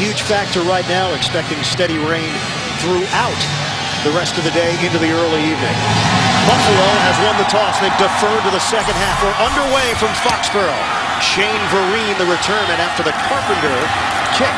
huge factor right now, expecting steady rain throughout the rest of the day into the early evening. Buffalo has won the toss. They've deferred to the second half. We're underway from Foxborough. Shane Vereen, the returnman after the Carpenter kick.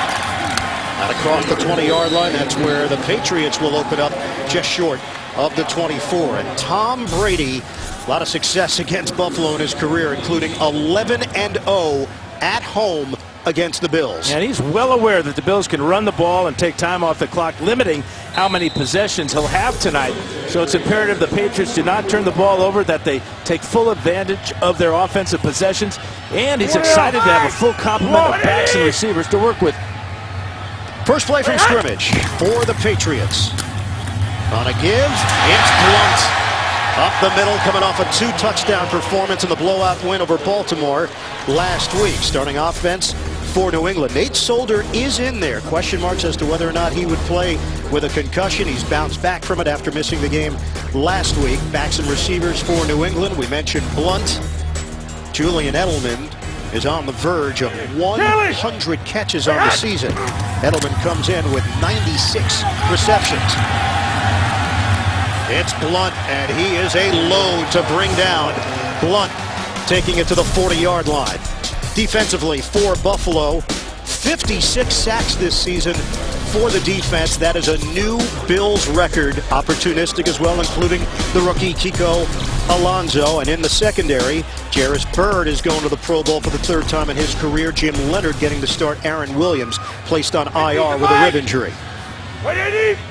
Out across the 20-yard line, that's where the Patriots will open up just short of the 24. And Tom Brady, a lot of success against Buffalo in his career, including 11-0 at home against the Bills. And he's well aware that the Bills can run the ball and take time off the clock, limiting how many possessions he'll have tonight. So it's imperative the Patriots do not turn the ball over, that they take full advantage of their offensive possessions. And he's excited to have a full complement of backs and receivers to work with. First play from scrimmage for the Patriots. On a give, it's Blunt. Up the middle, coming off a 2-touchdown performance in the blowout win over Baltimore last week. Starting offense for New England. Nate Solder is in there. Question marks as to whether or not he would play with a concussion. He's bounced back from it after missing the game last week. Backs and receivers for New England. We mentioned Blunt. Julian Edelman is on the verge of 100 catches on the season. Edelman comes in with 96 receptions. It's Blunt, and he is a load to bring down. Blunt taking it to the 40-yard line. Defensively for Buffalo, 56 sacks this season for the defense. That is a new Bills record. Opportunistic as well, including the rookie Kiko Alonso. And in the secondary, Jarris Byrd is going to the Pro Bowl for the third time in his career. Jim Leonard getting to start. Aaron Williams placed on IR with a rib injury.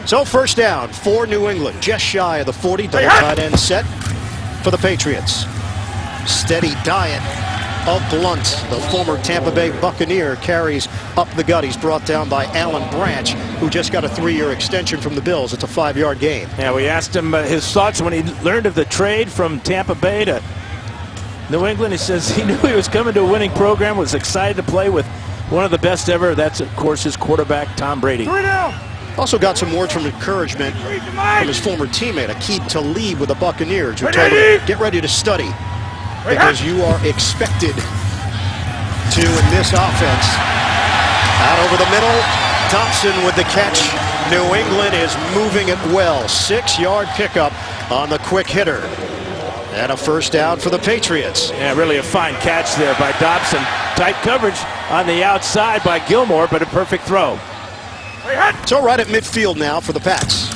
So first down for New England, just shy of the 40. Double tight end set for the Patriots. Steady diet of Blunt, the former Tampa Bay Buccaneer, carries up the gut. He's brought down by Alan Branch, who just got a 3-year extension from the Bills. It's a 5-yard gain. Yeah, we asked him his thoughts when he learned of the trade from Tampa Bay to New England. He says he knew he was coming to a winning program, was excited to play with one of the best ever. That's, of course, his quarterback, Tom Brady. Also got some words from encouragement from his former teammate, Aqib Talib with the Buccaneers, who told him, get ready to study, because you are expected to in this offense. Out over the middle, Thompson with the catch. New England is moving it well. 6-yard pickup on the quick hitter. And a first down for the Patriots. Yeah, really a fine catch there by Dobson. Tight coverage on the outside by Gilmore, but a perfect throw. So right at midfield now for the Pats.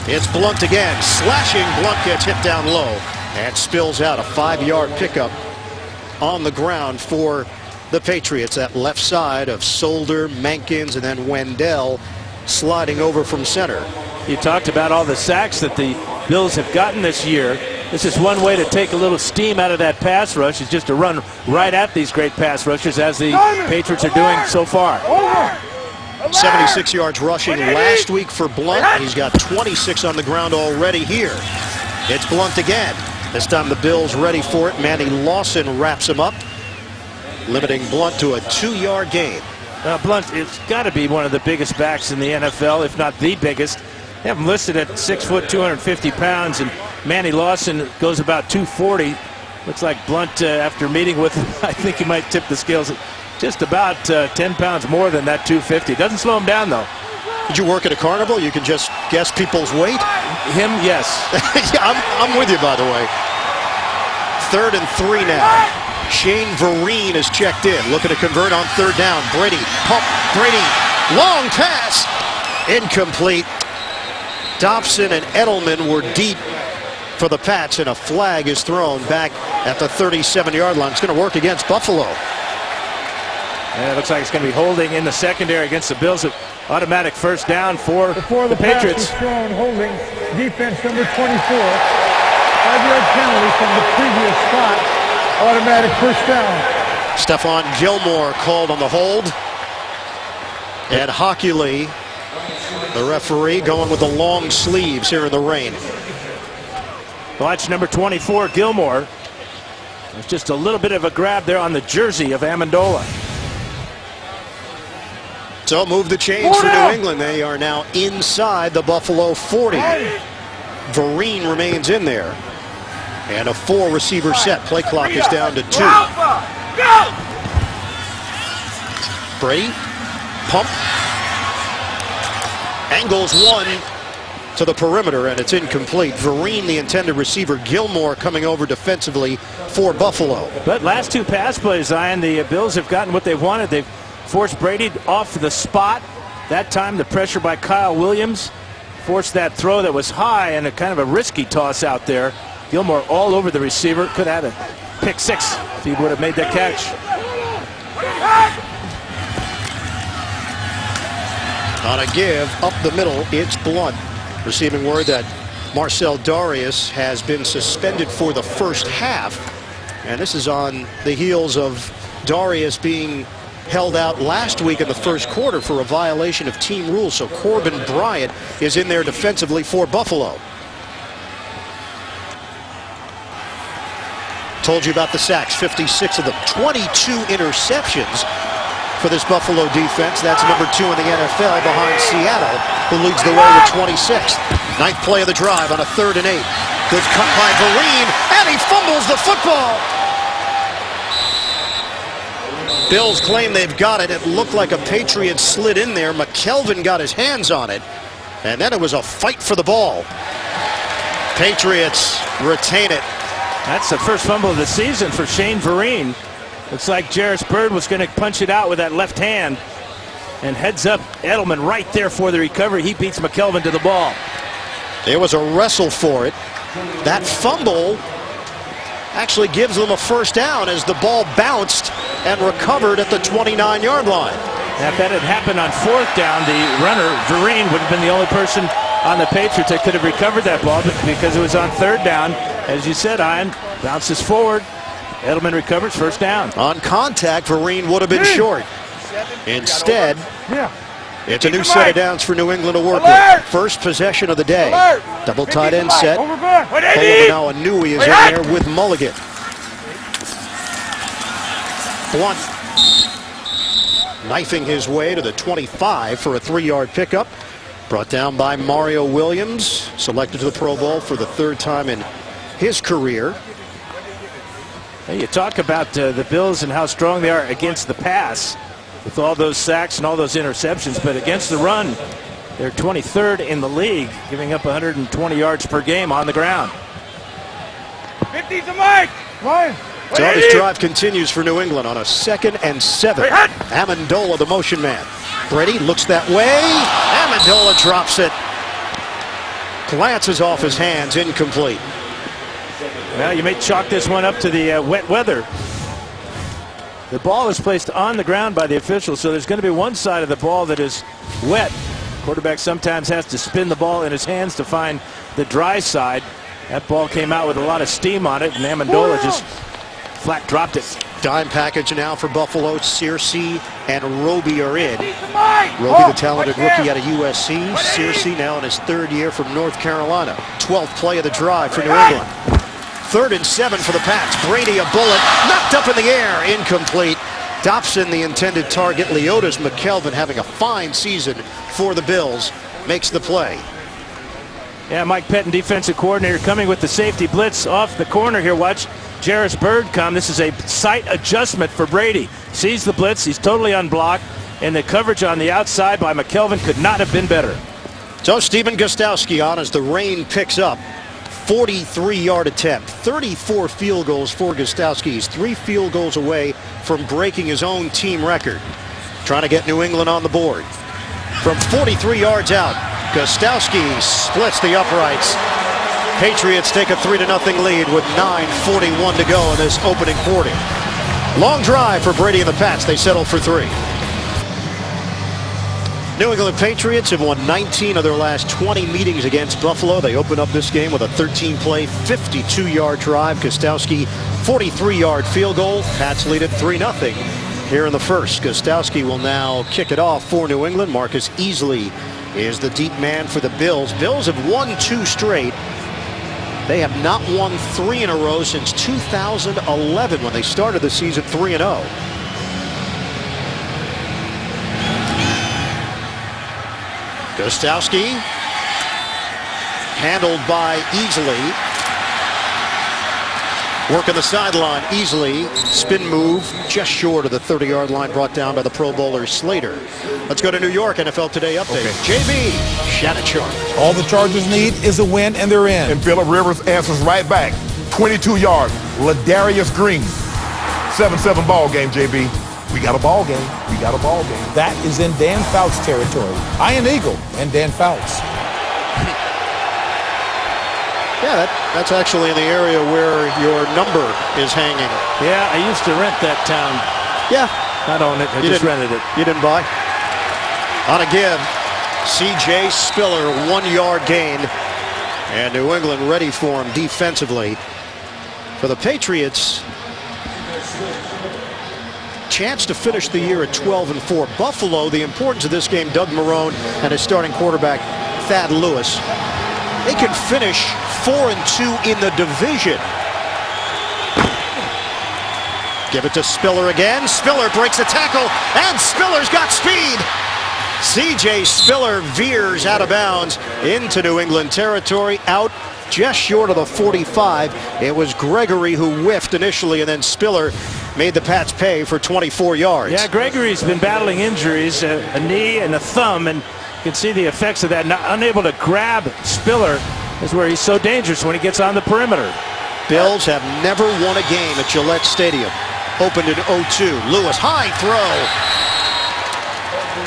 It's Blunt again. Slashing Blunt gets hit down low and spills out. A 5-yard pickup on the ground for the Patriots. That left side of Solder, Mankins, and then Wendell sliding over from center. You talked about all the sacks that the Bills have gotten this year. This is one way to take a little steam out of that pass rush, is just to run right at these great pass rushers, as the Patriots are doing so far. 76 yards rushing last week for Blunt. He's got 26 on the ground already here. It's Blunt again. This time the Bills ready for it. Manny Lawson wraps him up, limiting Blunt to a 2-yard gain. Blunt, it's got to be one of the biggest backs in the NFL, if not the biggest. They have him listed at 6 foot, 250 pounds, and Manny Lawson goes about 240. Looks like Blunt, after meeting with him, I think he might tip the scales just about 10 pounds more than that 250. Doesn't slow him down, though. Did you work at a carnival? You can just guess people's weight? Him, yes. Yeah, I'm with you, by the way. 3rd and 3 now. Shane Vereen is checked in, looking to convert on 3rd down. Brady, pump, Brady, long pass, incomplete. Dobson and Edelman were deep for the Pats, and a flag is thrown back at the 37-yard line. It's going to work against Buffalo. Yeah, it looks like it's going to be holding in the secondary against the Bills. Automatic first down for the Patriots. Pass was thrown, holding defense number 24. 5-yard penalty from the previous spot. Automatic first down. Stephon Gilmore called on the hold. And Hockley, the referee, going with the long sleeves here in the rain. Watch number 24, Gilmore. There's just a little bit of a grab there on the jersey of Amendola. So move the chains for New England. They are now inside the Buffalo 40. Vereen remains in there. And a 4-receiver set. Play clock is down to 2. Brady, pump, Angles one to the perimeter, and it's incomplete. Vereen, the intended receiver. Gilmore coming over defensively for Buffalo. But last two pass plays, Zion, the Bills have gotten what they've wanted. They've forced Brady off the spot. That time the pressure by Kyle Williams forced that throw that was high and a kind of a risky toss out there. Gilmore all over the receiver. Could have had a pick six if he would have made that catch. On a give up the middle, it's Blunt. Receiving word that Marcel Darius has been suspended for the first half. And this is on the heels of Darius being held out last week in the first quarter for a violation of team rules. So Corbin Bryant is in there defensively for Buffalo. Told you about the sacks, 56 of them, 22 interceptions for this Buffalo defense. That's number 2 in the NFL behind Seattle, who leads the way with 26. Ninth play of the drive on a 3rd and 8. Good cut by Vereen, and he fumbles the football. Bills claim they've got it. It looked like a Patriot slid in there. McKelvin got his hands on it, and then it was a fight for the ball. Patriots retain it. That's the first fumble of the season for Shane Vereen. Looks like Jarris Byrd was going to punch it out with that left hand. And heads up, Edelman right there for the recovery. He beats McKelvin to the ball. It was a wrestle for it. That fumble actually gives them a first down as the ball bounced and recovered at the 29-yard line. If that had happened on 4th down, the runner, Vereen, would have been the only person on the Patriots that could have recovered that ball, but because it was on 3rd down, as you said, Ian, bounces forward. Edelman recovers, first down. On contact, Vereen would have been short. Instead, it's a new set of downs for New England to work with. First possession of the day. Double tight end set. Now Inui is in there with Mulligan. Blunt knifing his way to the 25 for a 3-yard pickup. Brought down by Mario Williams, selected to the Pro Bowl for the 3rd time in his career. Hey, you talk about the Bills and how strong they are against the pass with all those sacks and all those interceptions, but against the run, they're 23rd in the league, giving up 120 yards per game on the ground. 50 to Mike. Ryan. So this drive continues for New England on a 2nd and 7. Amendola, the motion man. Brady looks that way. Amendola drops it. Glances off his hands, incomplete. Well, you may chalk this one up to the wet weather. The ball is placed on the ground by the officials, so there's going to be one side of the ball that is wet. Quarterback sometimes has to spin the ball in his hands to find the dry side. That ball came out with a lot of steam on it, and Amendola just flat dropped it. Dime package now for Buffalo. Searcy and Roby are in. Roby, the talented rookie out of USC. Searcy now in his 3rd year from North Carolina. 12th play of the drive for New England. 3rd and 7 for the Pats. Brady, a bullet knocked up in the air, incomplete. Dobson, the intended target. Leotis McKelvin having a fine season for the Bills, makes the play. Yeah, Mike Pettin, defensive coordinator, coming with the safety blitz off the corner here. Watch Jarris Byrd come. This is a sight adjustment for Brady. Sees the blitz. He's totally unblocked. And the coverage on the outside by McKelvin could not have been better. So Stephen Gostkowski on as the rain picks up. 43-yard attempt. 34 field goals for Gostkowski. He's 3 field goals away from breaking his own team record. Trying to get New England on the board. From 43 yards out, Gostkowski splits the uprights. Patriots take a 3-0 lead with 9:41 to go in this opening quarter. Long drive for Brady and the Pats. They settle for 3. New England Patriots have won 19 of their last 20 meetings against Buffalo. They open up this game with a 13-play, 52-yard drive. Gostkowski, 43-yard field goal. Pats lead it 3-0 here in the first. Gostkowski will now kick it off for New England. Marcus Easley is the deep man for the Bills. Bills have won 2 straight. They have not won 3 in a row since 2011 when they started the season 3-0. Gostkowski, handled by Easley. Working the sideline easily. Spin move just short of the 30-yard line, brought down by the Pro Bowler Slater. Let's go to New York. NFL Today update. Okay. JB Shanachar. All the Chargers need is a win, and they're in. And Phillip Rivers answers right back. 22 yards. Ladarius Green. 7-7 ball game, JB. We got a ball game. We got a ball game. That is in Dan Fouts territory. Ian Eagle and Dan Fouts. Yeah, that's actually in the area where your number is hanging. Yeah, I used to rent that town. Yeah. Not own it, I just rented it. You didn't buy? On a give, C.J. Spiller, 1-yard gain. And New England ready for him defensively. For the Patriots, chance to finish the year at 12-4. Buffalo, the importance of this game, Doug Marrone and his starting quarterback, Thad Lewis. They can finish 4-2 in the division. Give it to Spiller again. Spiller breaks a tackle, and Spiller's got speed. C.J. Spiller veers out of bounds into New England territory, out just short of the 45. It was Gregory who whiffed initially, and then Spiller made the Pats pay for 24 yards. Yeah, Gregory's been battling injuries, a knee and a thumb, and you can see the effects of that. Not unable to grab Spiller is where he's so dangerous when he gets on the perimeter. Bills have never won a game at Gillette Stadium. Opened in 0-2. Lewis, high throw.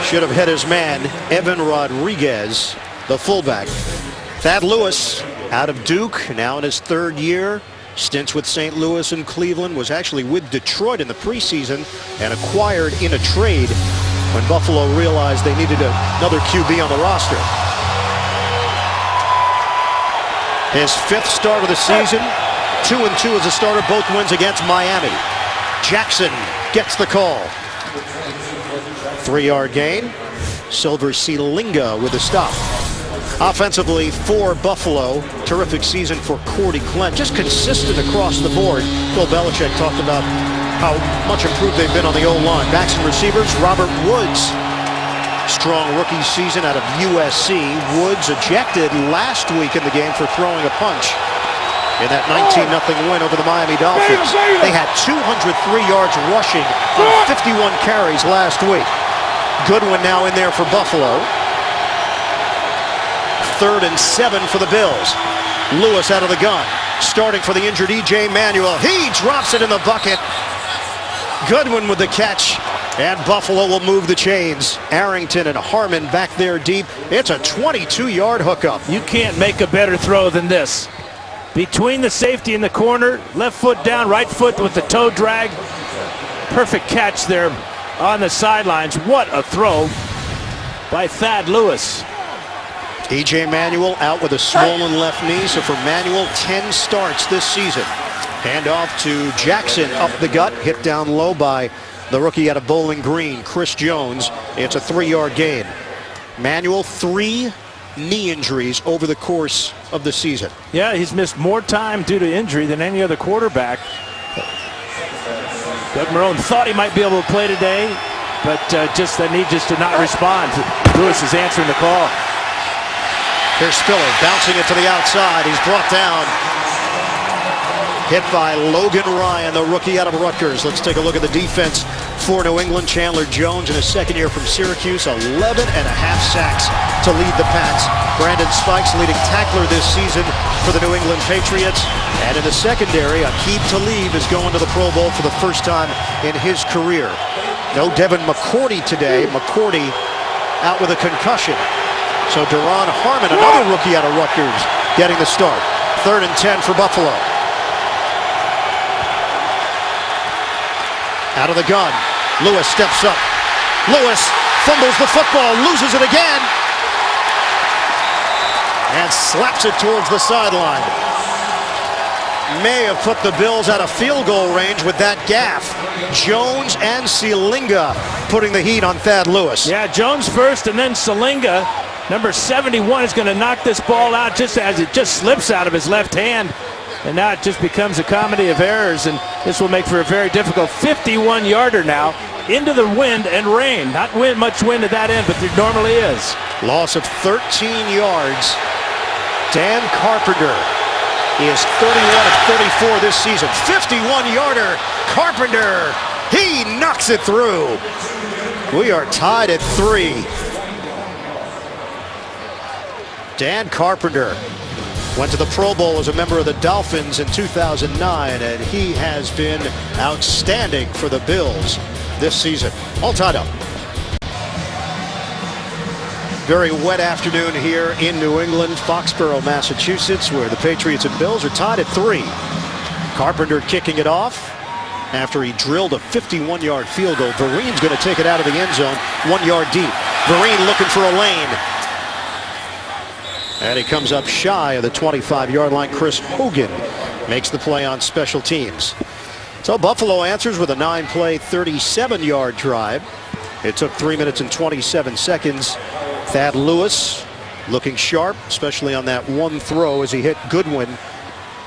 Should have hit his man, Evan Rodriguez, the fullback. Thad Lewis, out of Duke, now in his 3rd year. Stints with St. Louis and Cleveland, was actually with Detroit in the preseason and acquired in a trade when Buffalo realized they needed another QB on the roster. His 5th start of the season, 2-2 as a starter, both wins against Miami. Jackson gets the call. 3-yard gain. Silver Sealinga with a stop. Offensively for Buffalo, terrific season for Cordy Clent. Just consistent across the board. Bill Belichick talked about how much improved they've been on the O-line. Backs and receivers, Robert Woods. Strong rookie season out of USC. Woods ejected last week in the game for throwing a punch in that 19-0 win over the Miami Dolphins. They had 203 yards rushing on 51 carries last week. Goodwin now in there for Buffalo. 3rd and 7 for the Bills. Lewis out of the gun. Starting for the injured E.J. Manuel. He drops it in the bucket. Goodwin with the catch. And Buffalo will move the chains. Arrington and Harmon back there deep. It's a 22-yard hookup. You can't make a better throw than this. Between the safety and the corner, left foot down, right foot with the toe drag. Perfect catch there on the sidelines. What a throw by Thad Lewis. E.J. Manuel out with a swollen left knee. So for Manuel, 10 starts this season. Hand off to Jackson up the gut. Hit down low by the rookie out of Bowling Green, Chris Jones. It's a 3-yard gain. Manuel, 3 knee injuries over the course of the season. Yeah, he's missed more time due to injury than any other quarterback. Doug Marrone thought he might be able to play today, but just the knee just did not respond. Lewis is answering the call. Here's Spiller bouncing it to the outside. He's brought down. Hit by Logan Ryan, the rookie out of Rutgers. Let's take a look at the defense for New England. Chandler Jones in his 2nd year from Syracuse, 11.5 sacks to lead the Pats. Brandon Spikes leading tackler this season for the New England Patriots. And in the secondary, Aqib Talib is going to the Pro Bowl for the first time in his career. No Devin McCourty today. McCourty out with a concussion. So Duron Harmon, another rookie out of Rutgers, getting the start. 3rd and 10 for Buffalo. Out of the gun. Lewis steps up. Lewis fumbles the football, loses it again, and slaps it towards the sideline. May have put the Bills out of field goal range with that gaff. Jones and Sealinga putting the heat on Thad Lewis. Yeah, Jones first and then Sealinga. Number 71 is going to knock this ball out just as it just slips out of his left hand. And now it just becomes a comedy of errors, and this will make for a very difficult 51-yarder now into the wind and rain. Not much wind at that end, but there normally is. Loss of 13 yards. Dan Carpenter He is 31 of 34 this season. 51-yarder. Carpenter. He knocks it through. We are tied at 3. Dan Carpenter went to the Pro Bowl as a member of the Dolphins in 2009, and he has been outstanding for the Bills this season. All tied up. Very wet afternoon here in New England, Foxborough, Massachusetts, where the Patriots and Bills are tied at 3. Carpenter kicking it off after he drilled a 51-yard field goal. Vereen's going to take it out of the end zone, 1 yard deep. Vereen looking for a lane. And he comes up shy of the 25-yard line. Chris Hogan makes the play on special teams. So Buffalo answers with a 9-play, 37-yard drive. It took 3 minutes and 27 seconds. Thad Lewis looking sharp, especially on that one throw as he hit Goodwin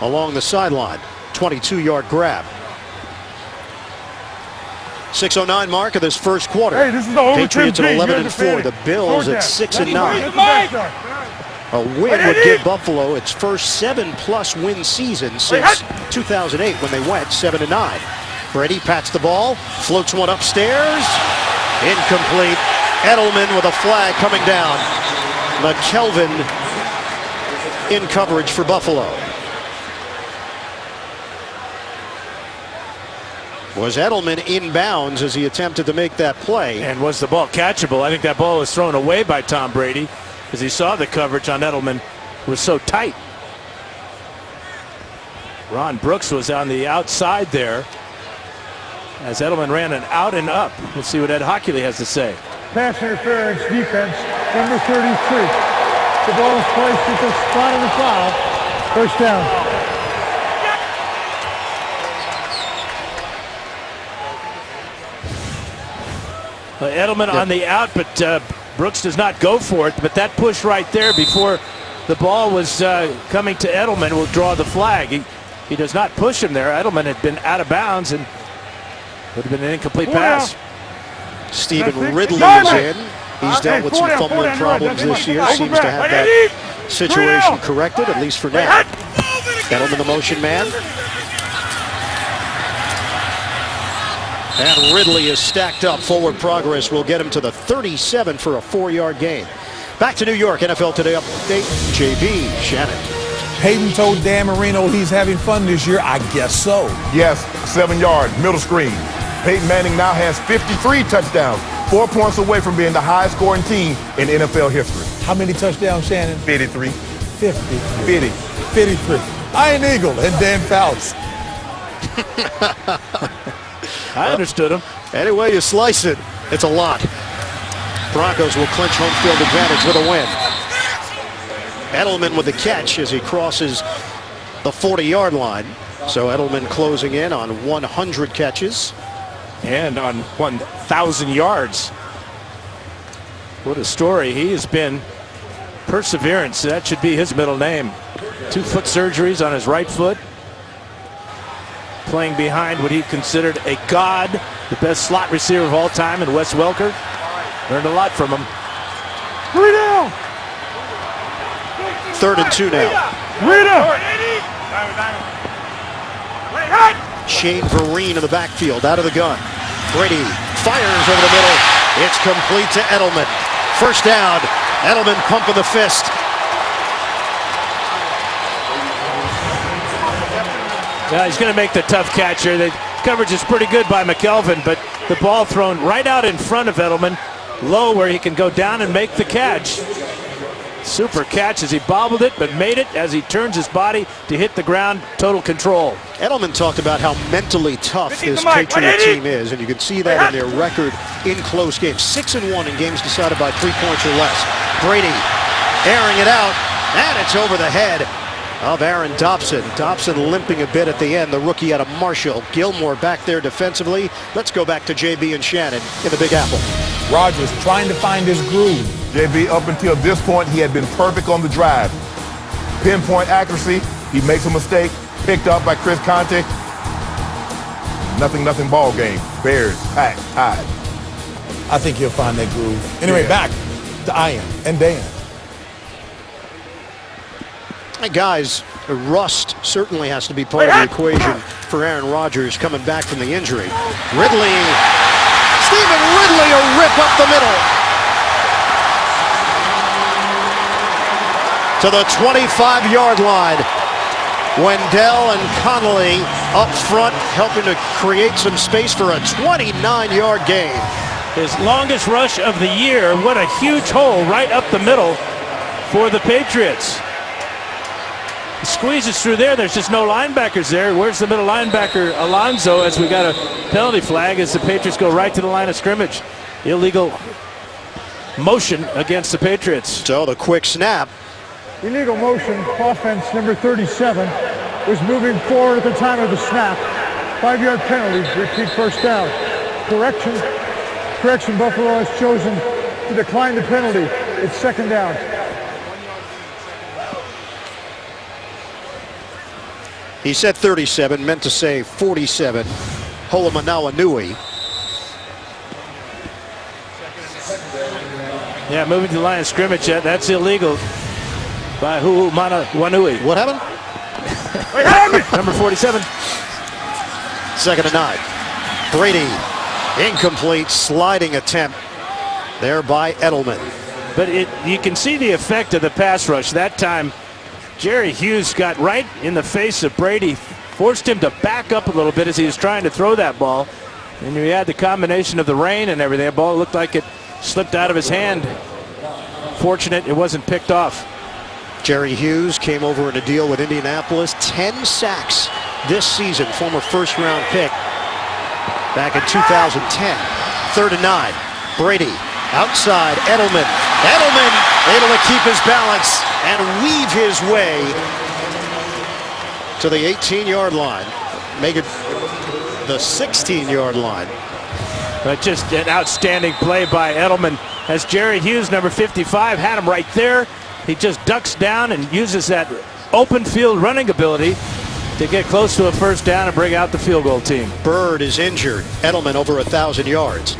along the sideline. 22-yard grab. 6:09 mark of this first quarter. Hey, this is the Patriots at 11-4. The Bills at 6-9. A win would give Buffalo its first 7+ win season since 2008 when they went 7-9. Brady pats the ball, floats one upstairs. Incomplete. Edelman with a flag coming down. McKelvin in coverage for Buffalo. Was Edelman inbounds as he attempted to make that play. And was the ball catchable? I think that ball was thrown away by Tom Brady because he saw the coverage on Edelman was so tight. Ron Brooks was on the outside there as Edelman ran an out and up. Let's see what Ed Hockley has to say. Pass interference defense, number 33. The ball is placed at the spot of the foul. First down. Edelman on the out, but Brooks does not go for it. But that push right there before the ball was coming to Edelman will draw the flag. He does not push him there. Edelman had been out of bounds and would have been an incomplete pass. Stephen Ridley is in. He's dealt with some fumbling problems this year. Seems to have that situation corrected, at least for now. Edelman the motion man. And Ridley is stacked up. Forward progress will get him to the 37 for a 4-yard gain. Back to New York. NFL Today update. JB Shannon. Peyton told Dan Marino he's having fun this year. I guess so. Yes, 7-yard, middle screen. Peyton Manning now has 53 touchdowns, 4 points away from being the highest scoring team in NFL history. How many touchdowns, Shannon? 53. 50. 53. Iron Eagle and Dan Fouts. I understood him. Any way you slice it, it's a lot. Broncos will clinch home field advantage with a win. Edelman with the catch as he crosses the 40-yard line. So Edelman closing in on 100 catches. And on 1,000 yards. What a story. He has been perseverance. That should be his middle name. 2 foot surgeries on his right foot. Playing behind what he considered a god, the best slot receiver of all time in Wes Welker. Learned a lot from him. 3 down. 3rd and 2 now. 3 down. Shane Vereen in the backfield, out of the gun. Brady fires over the middle. It's complete to Edelman. First down. Edelman pumping the fist. Yeah, he's going to make the tough catch here. The coverage is pretty good by McKelvin, but the ball thrown right out in front of Edelman, low where he can go down and make the catch. Super catch as he bobbled it, but made it as he turns his body to hit the ground. Total control. Edelman talked about how mentally tough this Patriot team is, and you can see that in their record in close games. 6-1 in games decided by 3 points or less. Brady airing it out, and it's over the head of Aaron Dobson. Dobson limping a bit at the end, the rookie out of Marshall. Gilmore back there defensively. Let's go back to JB and Shannon in the Big Apple. Rodgers trying to find his groove. JB, up until this point, he had been perfect on the drive. Pinpoint accuracy, he makes a mistake, picked up by Chris Conte. Nothing ball game. Bears, tied. I think he'll find that groove. Anyway, back to Ian and Dan. Hey guys, rust certainly has to be part of the equation for Aaron Rodgers coming back from the injury. Ridley, Stephen Ridley, a rip up the middle to the 25-yard line. Wendell and Connolly up front, helping to create some space for a 29-yard gain. His longest rush of the year. What a huge hole right up the middle for the Patriots. He squeezes through there. There's just no linebackers there. Where's the middle linebacker, Alonso, as we got a penalty flag as the Patriots go right to the line of scrimmage. Illegal motion against the Patriots. So the quick snap. Illegal motion, offense number 37 was moving forward at the time of the snap. 5-yard penalty, repeat first down. Correction, Buffalo has chosen to decline the penalty. It's second down. He said 37, meant to say 47. Holomanauanui. Yeah, moving to the line of scrimmage, that's illegal by Holomanauanui. What happened? Number 47. Second and 9. Brady, incomplete, sliding attempt there by Edelman. But you can see the effect of the pass rush. That time, Jerry Hughes got right in the face of Brady, forced him to back up a little bit as he was trying to throw that ball. And you had the combination of the rain and everything. The ball looked like it slipped out of his hand. Fortunate it wasn't picked off. Jerry Hughes came over in a deal with Indianapolis. 10 sacks this season. Former first-round pick back in 2010. Third and 9. Brady outside. Edelman. Edelman able to keep his balance and weave his way to the 18-yard line. Make it the 16-yard line. But just an outstanding play by Edelman as Jerry Hughes, number 55, had him right there. He just ducks down and uses that open field running ability to get close to a first down and bring out the field goal team. Bird is injured. Edelman over 1,000 yards.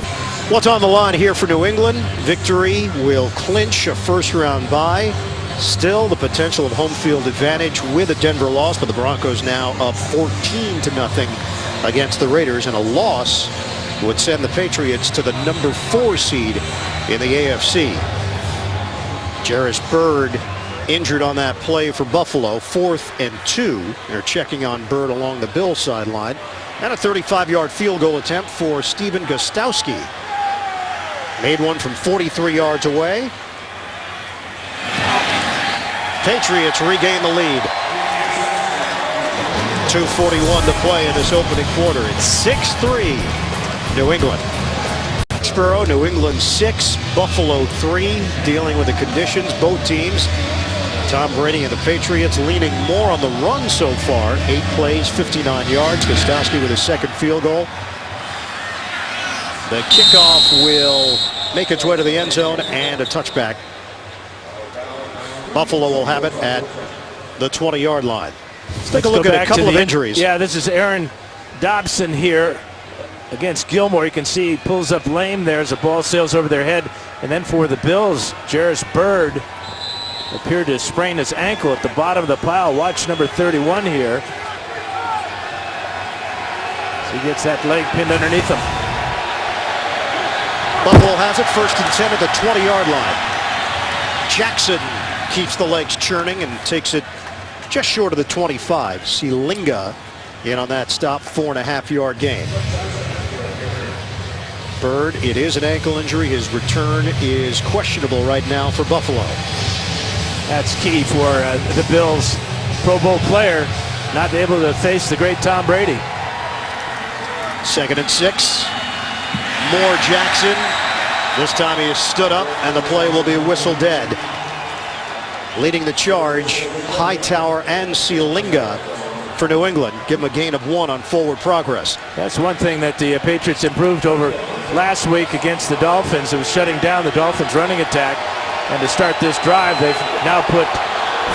What's on the line here for New England? Victory will clinch a first-round bye. Still the potential of home field advantage with a Denver loss, but the Broncos now up 14-0 against the Raiders, and a loss would send the Patriots to the number 4 seed in the AFC. Jarris Bird injured on that play for Buffalo. 4th and 2. They're checking on Bird along the Bills sideline. And a 35-yard field goal attempt for Stephen Gostkowski. Made one from 43 yards away. Patriots regain the lead. 2:41 to play in this opening quarter. It's 6-3 New England. Foxborough, New England 6, Buffalo 3, dealing with the conditions. Both teams, Tom Brady and the Patriots, leaning more on the run so far. 8 plays, 59 yards. Gostkowski with his second field goal. The kickoff will make its way to the end zone and a touchback. Buffalo will have it at the 20-yard line. Let's take a look at a couple of injuries. Yeah, this is Aaron Dobson here against Gilmore. You can see he pulls up lame there as the ball sails over their head. And then for the Bills, Jarris Bird appeared to sprain his ankle at the bottom of the pile. Watch number 31 here. So he gets that leg pinned underneath him. Buffalo has it, 1st and 10 at the 20-yard line. Jackson keeps the legs churning and takes it just short of the 25. Sealinga in on that stop, 4.5-yard gain. Bird, it is an ankle injury. His return is questionable right now for Buffalo. That's key for the Bills' Pro Bowl player, not able to face the great Tom Brady. 2nd and 6. More Jackson. This time he is stood up and the play will be whistle dead. Leading the charge, Hightower and Sealinga for New England. Give them a gain of 1 on forward progress. That's one thing that the Patriots improved over last week against the Dolphins. It was shutting down the Dolphins' running attack. And to start this drive, they've now put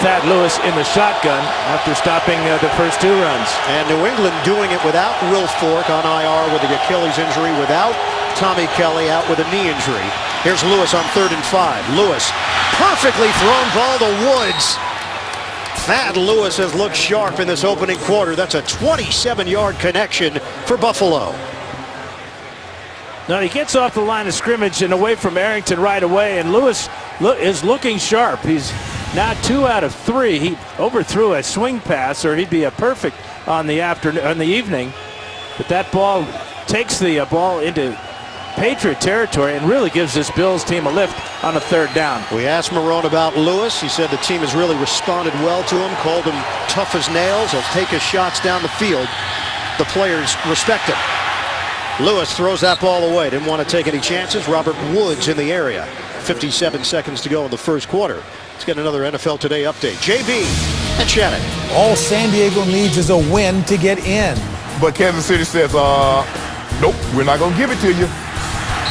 Thad Lewis in the shotgun after stopping the first 2 runs. And New England doing it without Will Fork on IR with the Achilles injury, without Tommy Kelly out with a knee injury. Here's Lewis on 3rd and 5. Lewis, perfectly thrown ball to Woods. Thad Lewis has looked sharp in this opening quarter. That's a 27-yard connection for Buffalo. Now he gets off the line of scrimmage and away from Arrington right away, and Lewis is looking sharp. He's now 2 out of 3. He overthrew a swing pass, or he'd be a perfect on the evening. But that ball takes the ball into Patriot territory and really gives this Bills team a lift on a 3rd down. We asked Marone about Lewis. He said the team has really responded well to him, called him tough as nails. He'll take his shots down the field. The players respect him. Lewis throws that ball away. Didn't want to take any chances. Robert Woods in the area. 57 seconds to go in the first quarter. Let's get another NFL Today update. JB and Shannon. All San Diego needs is a win to get in. But Kansas City says, nope, we're not going to give it to you.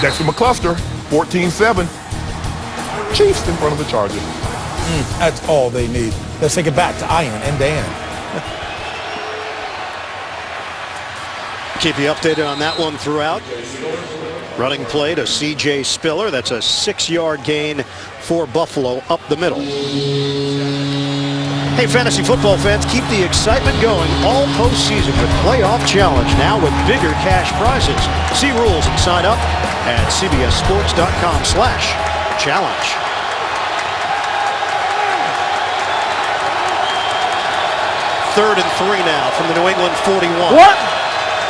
Dexter McCluster, 14-7. Chiefs in front of the Chargers. That's all they need. Let's take it back to Ian and Dan. Keep you updated on that one throughout. Running play to C.J. Spiller. That's a 6-yard gain for Buffalo up the middle. Hey, fantasy football fans, keep the excitement going all postseason with Playoff Challenge, now with bigger cash prizes. See rules and sign up at cbssports.com/challenge. Third and 3 now from the New England 41. What?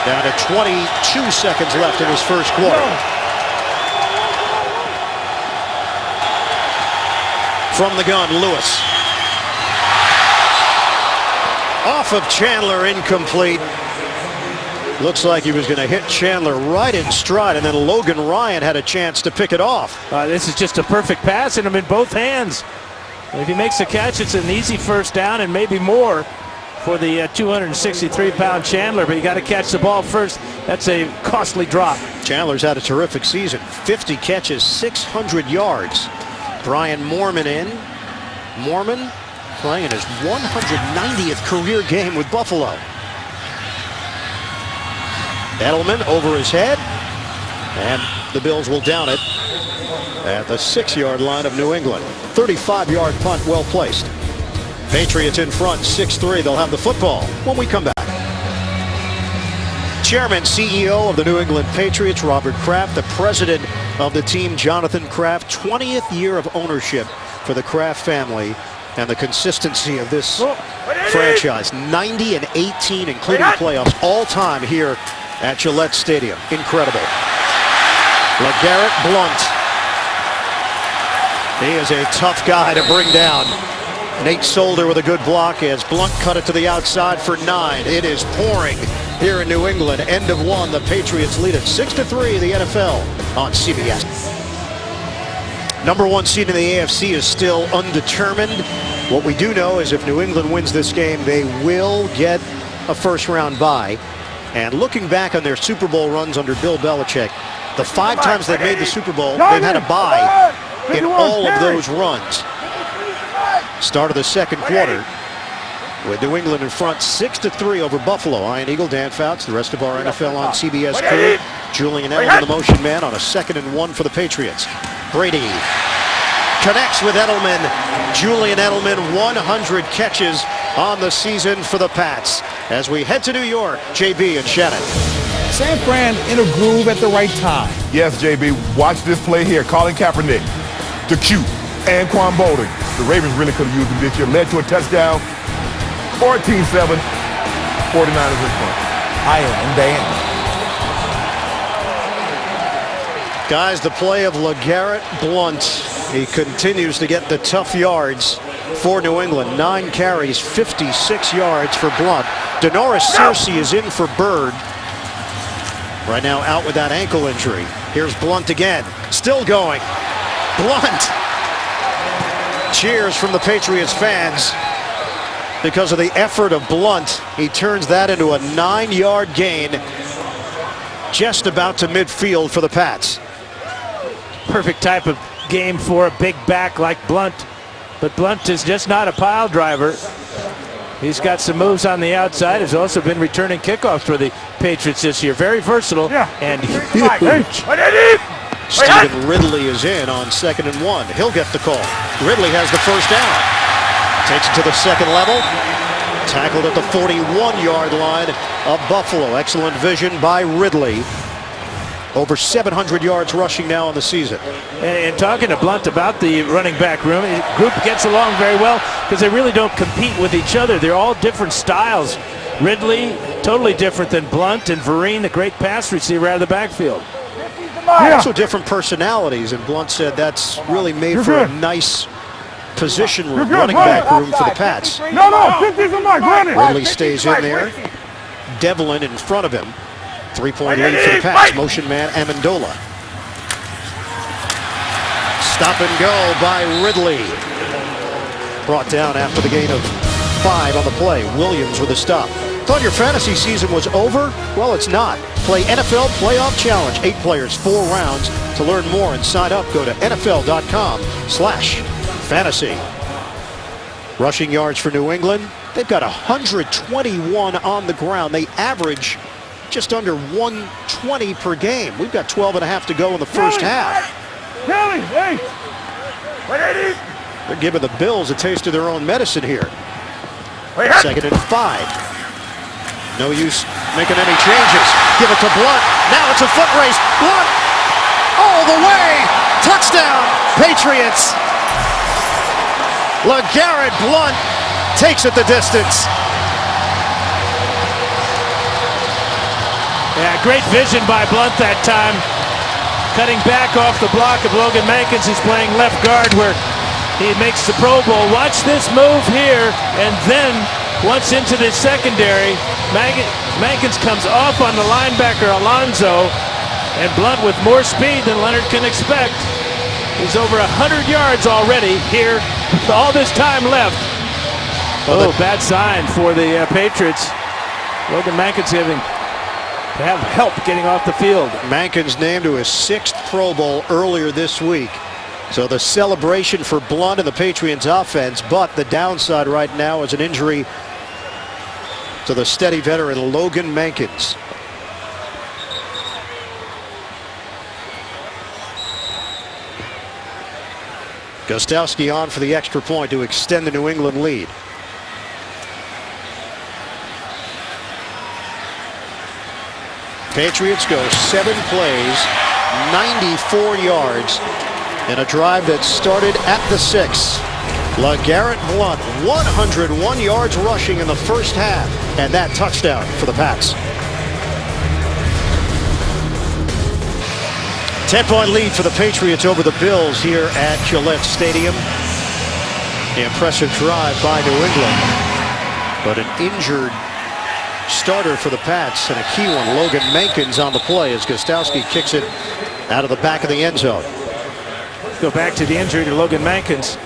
Down to 22 seconds left in his first quarter. From the gun, Lewis. Off of Chandler, incomplete. Looks like he was going to hit Chandler right in stride, and then Logan Ryan had a chance to pick it off. This is just a perfect pass, and him in both hands. If he makes the catch, it's an easy 1st down and maybe more for the 263-pound Chandler, but you got to catch the ball first. That's a costly drop. Chandler's had a terrific season. 50 catches, 600 yards. Brian Moorman in. Moorman playing his 190th career game with Buffalo. Edelman over his head, and the Bills will down it at the 6-yard line of New England. 35-yard punt, well placed. Patriots in front, 6-3. They'll have the football when we come back. Chairman, CEO of the New England Patriots, Robert Kraft. The president of the team, Jonathan Kraft. 20th year of ownership for the Kraft family, and the consistency of this franchise. 90-18, including playoffs, all time here at Gillette Stadium. Incredible. LeGarrette Blount. He is a tough guy to bring down. Nate Solder with a good block as Blount cut it to the outside for 9. It is pouring here in New England. End of 1. The Patriots lead it 6-3 in the NFL on CBS. Number 1 seed in the AFC is still undetermined. What we do know is if New England wins this game, they will get a 1st-round bye. And looking back on their Super Bowl runs under Bill Belichick, the 5 times they've made the Super Bowl, they've had a bye in all of those runs. Start of the second quarter with New England in front 6-3 over Buffalo. Ian Eagle, Dan Fouts, the rest of our NFL on CBS crew. Julian Edelman, the motion man, on a 2nd and 1 for the Patriots. Brady connects with Edelman. Julian Edelman, 100 catches on the season for the Pats. As we head to New York, JB and Shannon. San Fran in a groove at the right time. Yes, JB, watch this play here. Colin Kaepernick, the Q, and Quan Bolden. The Ravens really could have used him this year. Led to a touchdown. 14-7. 49ers in front. Ian and Dan. Guys, the play of LeGarrette Blount. He continues to get the tough yards for New England. 9 carries, 56 yards for Blount. Denoris Searcy is in for Bird. Right now out with that ankle injury. Here's Blount again. Still going. Blount. Cheers from the Patriots fans because of the effort of Blount. He turns that into a 9-yard gain just about to midfield for the Pats. Perfect type of game for a big back like Blount. But Blount is just not a pile driver. He's got some moves on the outside. Has also been returning kickoffs for the Patriots this year. Very versatile and huge. Stephen Ridley is in on 2nd and 1. He'll get the call. Ridley has the 1st down. Takes it to the second level. Tackled at the 41-yard line of Buffalo. Excellent vision by Ridley. Over 700 yards rushing now in the season. And talking to Blunt about the running back room, the group gets along very well because they really don't compete with each other. They're all different styles. Ridley, totally different than Blunt, and Vereen, the great pass receiver out of the backfield. Also different personalities, and Blunt said that's really made for a nice position room, running back room for the Pats. Ridley stays in there. Devlin in front of him. 3-point lead for the Pats. Motion man Amendola. Stop and go by Ridley. Brought down after the gain of 5 on the play. Williams with a stop. Thought your fantasy season was over? Well, it's not. Play NFL Playoff Challenge. 8 players, 4 rounds. To learn more and sign up, go to NFL.com/fantasy. Rushing yards for New England. They've got 121 on the ground. They average just under 120 per game. We've got 12 and a half to go in the first half. They're giving the Bills a taste of their own medicine here. 2nd and 5. No use making any changes. Give it to Blunt. Now it's a foot race. Blunt all the way. Touchdown, Patriots. LeGarrette Blunt takes it the distance. Yeah, great vision by Blunt that time. Cutting back off the block of Logan Mankins, who's playing left guard where he makes the Pro Bowl. Watch this move here, and then once into the secondary, Mankins comes off on the linebacker Alonso, and Blunt with more speed than Leonard can expect. He's over 100 yards already here with all this time left. Oh, bad sign for the Patriots. Logan Mankins having to have help getting off the field. Mankins named to his 6th Pro Bowl earlier this week. So the celebration for Blunt and the Patriots offense, but the downside right now is an injury to the steady veteran Logan Mankins. Gostowski on for the extra point to extend the New England lead. Patriots go 7 plays, 94 yards, in a drive that started at the 6. LeGarrette Blunt, 101 yards rushing in the first half, and that touchdown for the Pats. 10-point lead for the Patriots over the Bills here at Gillette Stadium. The impressive drive by New England, but an injured starter for the Pats, and a key one, Logan Mankins, on the play as Gostowski kicks it out of the back of the end zone. Go back to the injury to Logan Mankins.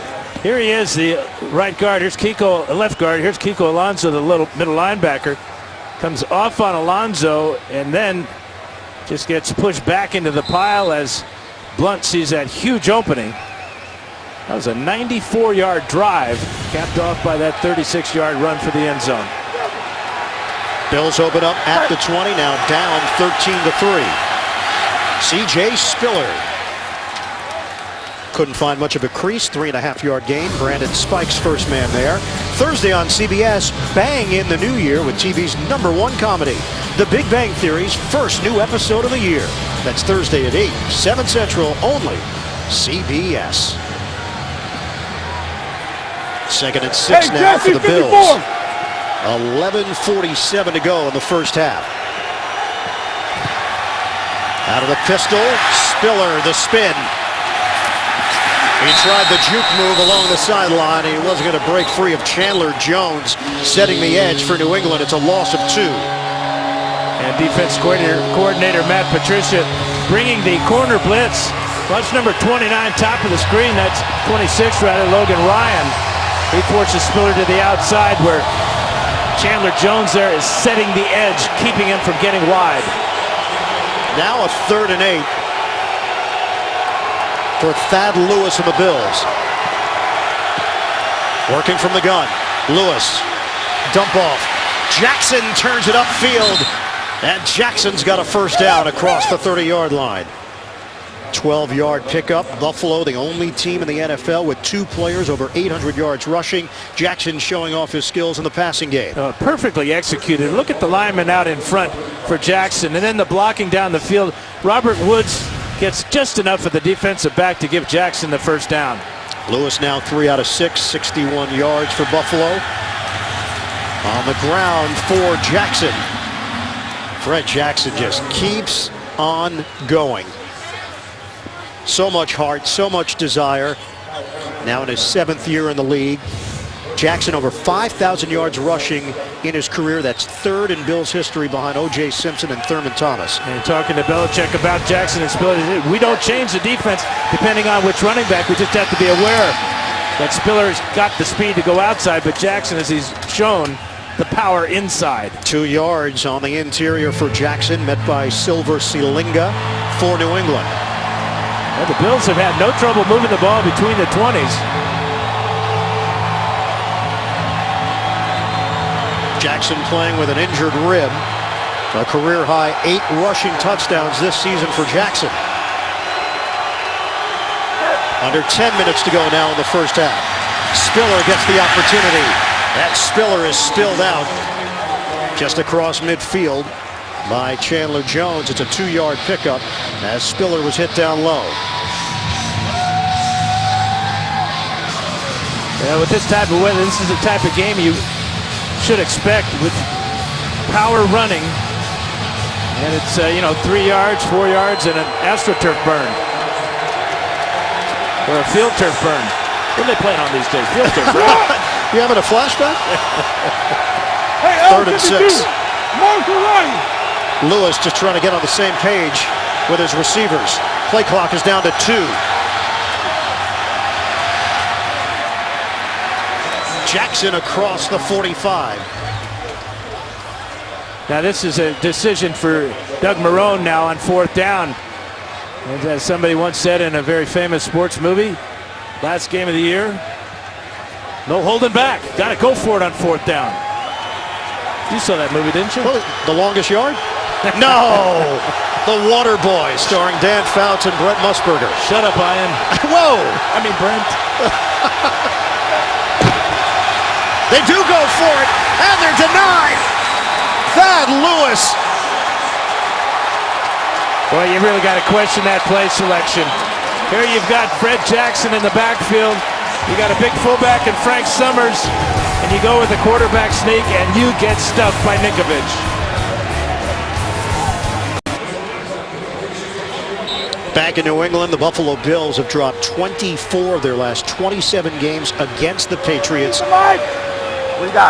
Here he is, the right guard. Here's Kiko, left guard. Here's Kiko Alonso, the little middle linebacker. Comes off on Alonso and then just gets pushed back into the pile as Blunt sees that huge opening. That was a 94-yard drive, capped off by that 36-yard run for the end zone. Bills open up at the 20, now down 13-3. C.J. Spiller couldn't find much of a crease. 3.5-yard gain. Brandon Spikes first man there. Thursday on CBS, bang in the new year with TV's #1 comedy, The Big Bang Theory's first new episode of the year. That's Thursday at 8, 7 Central, only CBS. 2nd and 6 now for the Bills. 11:47 to go in the first half. Out of the pistol, Spiller, the spin. He tried the juke move along the sideline. He wasn't going to break free of Chandler Jones, setting the edge for New England. It's a loss of 2. And defense coordinator Matt Patricia bringing the corner blitz. Watch number 29, top of the screen. That's 26, rather, Logan Ryan. He forces Spiller to the outside where Chandler Jones there is setting the edge, keeping him from getting wide. Now a 3rd and 8 for Thad Lewis and the Bills. Working from the gun. Lewis, dump off. Jackson turns it upfield, and Jackson's got a first down across the 30-yard line. 12-yard pickup. Buffalo, the only team in the NFL with 2 players over 800 yards rushing. Jackson showing off his skills in the passing game. Perfectly executed. Look at the lineman out in front for Jackson, and then the blocking down the field. Robert Woods gets just enough of the defensive back to give Jackson the first down. Lewis now 3 out of 6, 61 yards for Buffalo. On the ground for Jackson. Fred Jackson just keeps on going. So much heart, so much desire. Now in his 7th year in the league. Jackson over 5,000 yards rushing in his career. That's 3rd in Bills history behind O.J. Simpson and Thurman Thomas. And talking to Belichick about Jackson and Spiller, we don't change the defense depending on which running back. We just have to be aware that Spiller's got the speed to go outside, but Jackson, as he's shown, the power inside. 2 yards on the interior for Jackson, met by Silver Selinga for New England. Well, the Bills have had no trouble moving the ball between the 20s. Jackson playing with an injured rib. A career-high 8 rushing touchdowns this season for Jackson. Under 10 minutes to go now in the first half. Spiller gets the opportunity. That Spiller is spilled out just across midfield by Chandler Jones. It's a 2-yard pickup as Spiller was hit down low. Yeah, with this type of weather, this is the type of game you should expect with power running. And it's, 3 yards, 4 yards, and an AstroTurf burn. Or a field turf burn. What are they playing on these days? Field turf, right? You having a flashback? Hey, 3rd and 6. Mark right. Lewis just trying to get on the same page with his receivers. Play clock is down to 2. Jackson across the 45. Now this is a decision for Doug Marrone now on 4th down. And as somebody once said in a very famous sports movie, last game of the year, no holding back. Got to go for it on 4th down. You saw that movie, didn't you? Well, the longest yard? No! The Water Boys, starring Dan Fouts and Brent Musburger. Shut up, Ian. Whoa! I mean, Brent. They do go for it, and they're denied. Thad Lewis. Boy, you really got to question that play selection. Here you've got Fred Jackson in the backfield. You got a big fullback in Frank Summers, and you go with a quarterback sneak, and you get stuffed by Ninkovich. Back in New England, the Buffalo Bills have dropped 24 of their last 27 games against the Patriots.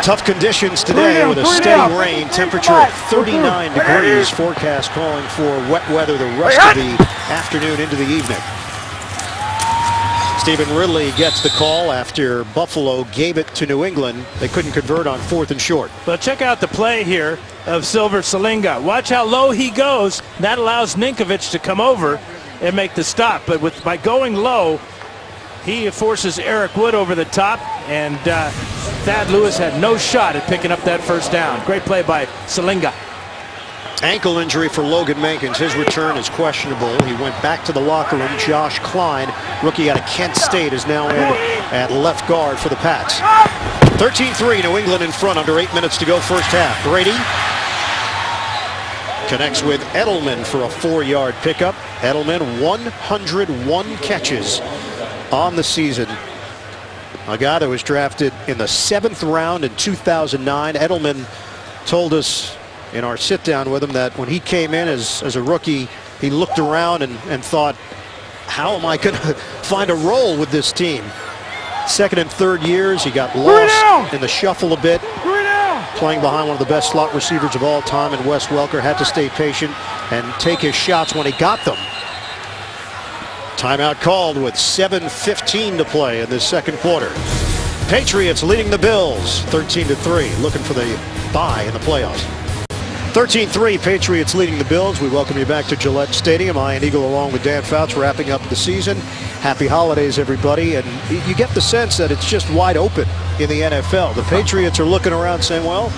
Tough conditions today with a steady rain, temperature at 39 degrees. Forecast calling for wet weather the rest of the afternoon into the evening. Stephen Ridley gets the call after Buffalo gave it to New England. They couldn't convert on 4th and short. But check out the play here of Silver Selinga. Watch how low he goes. That allows Ninkovich to come over and make the stop. But by going low, he forces Eric Wood over the top, and Thad Lewis had no shot at picking up that first down. Great play by Selinga. Ankle injury for Logan Mankins. His return is questionable. He went back to the locker room. Josh Klein, rookie out of Kent State, is now in at left guard for the Pats. 13-3, New England in front, under 8 minutes to go first half. Brady connects with Edelman for a 4-yard pickup. Edelman, 101 catches on the season. A guy that was drafted in the 7th round in 2009. Edelman told us in our sit down with him that when he came in as a rookie, he looked around and thought, how am I going to find a role with this team? 2nd and 3rd years, he got lost in the shuffle a bit. Playing behind one of the best slot receivers of all time in Wes Welker, had to stay patient and take his shots when he got them. Timeout called with 7:15 to play in this second quarter. Patriots leading the Bills 13-3, looking for the bye in the playoffs. 13-3, Patriots leading the Bills. We welcome you back to Gillette Stadium. Ian Eagle along with Dan Fouts wrapping up the season. Happy holidays, everybody. And you get the sense that it's just wide open in the NFL. The Patriots are looking around saying, well,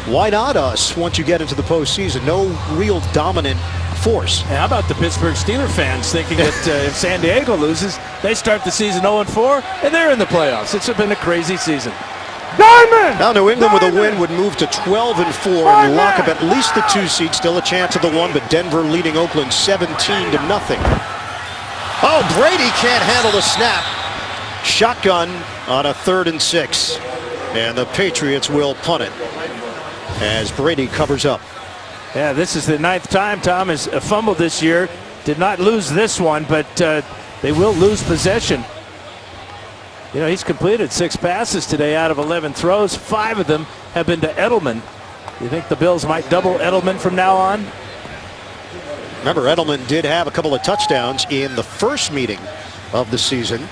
why not us once you get into the postseason? No real dominant force. And how about the Pittsburgh Steelers fans thinking that if San Diego loses, they start the season 0-4 and they're in the playoffs? It's been a crazy season. Diamond! Now New England with a win would move to 12-4 and lock up at least the 2 seed. Still a chance of the 1, but Denver leading Oakland 17-0. Oh, Brady can't handle the snap. Shotgun on a 3rd and 6. And the Patriots will punt it as Brady covers up. Yeah, this is the 9th time Tom has fumbled this year. Did not lose this one, but they will lose possession. You know, he's completed 6 passes today out of 11 throws. 5 of them have been to Edelman. You think the Bills might double Edelman from now on? Remember, Edelman did have a couple of touchdowns in the first meeting of the season.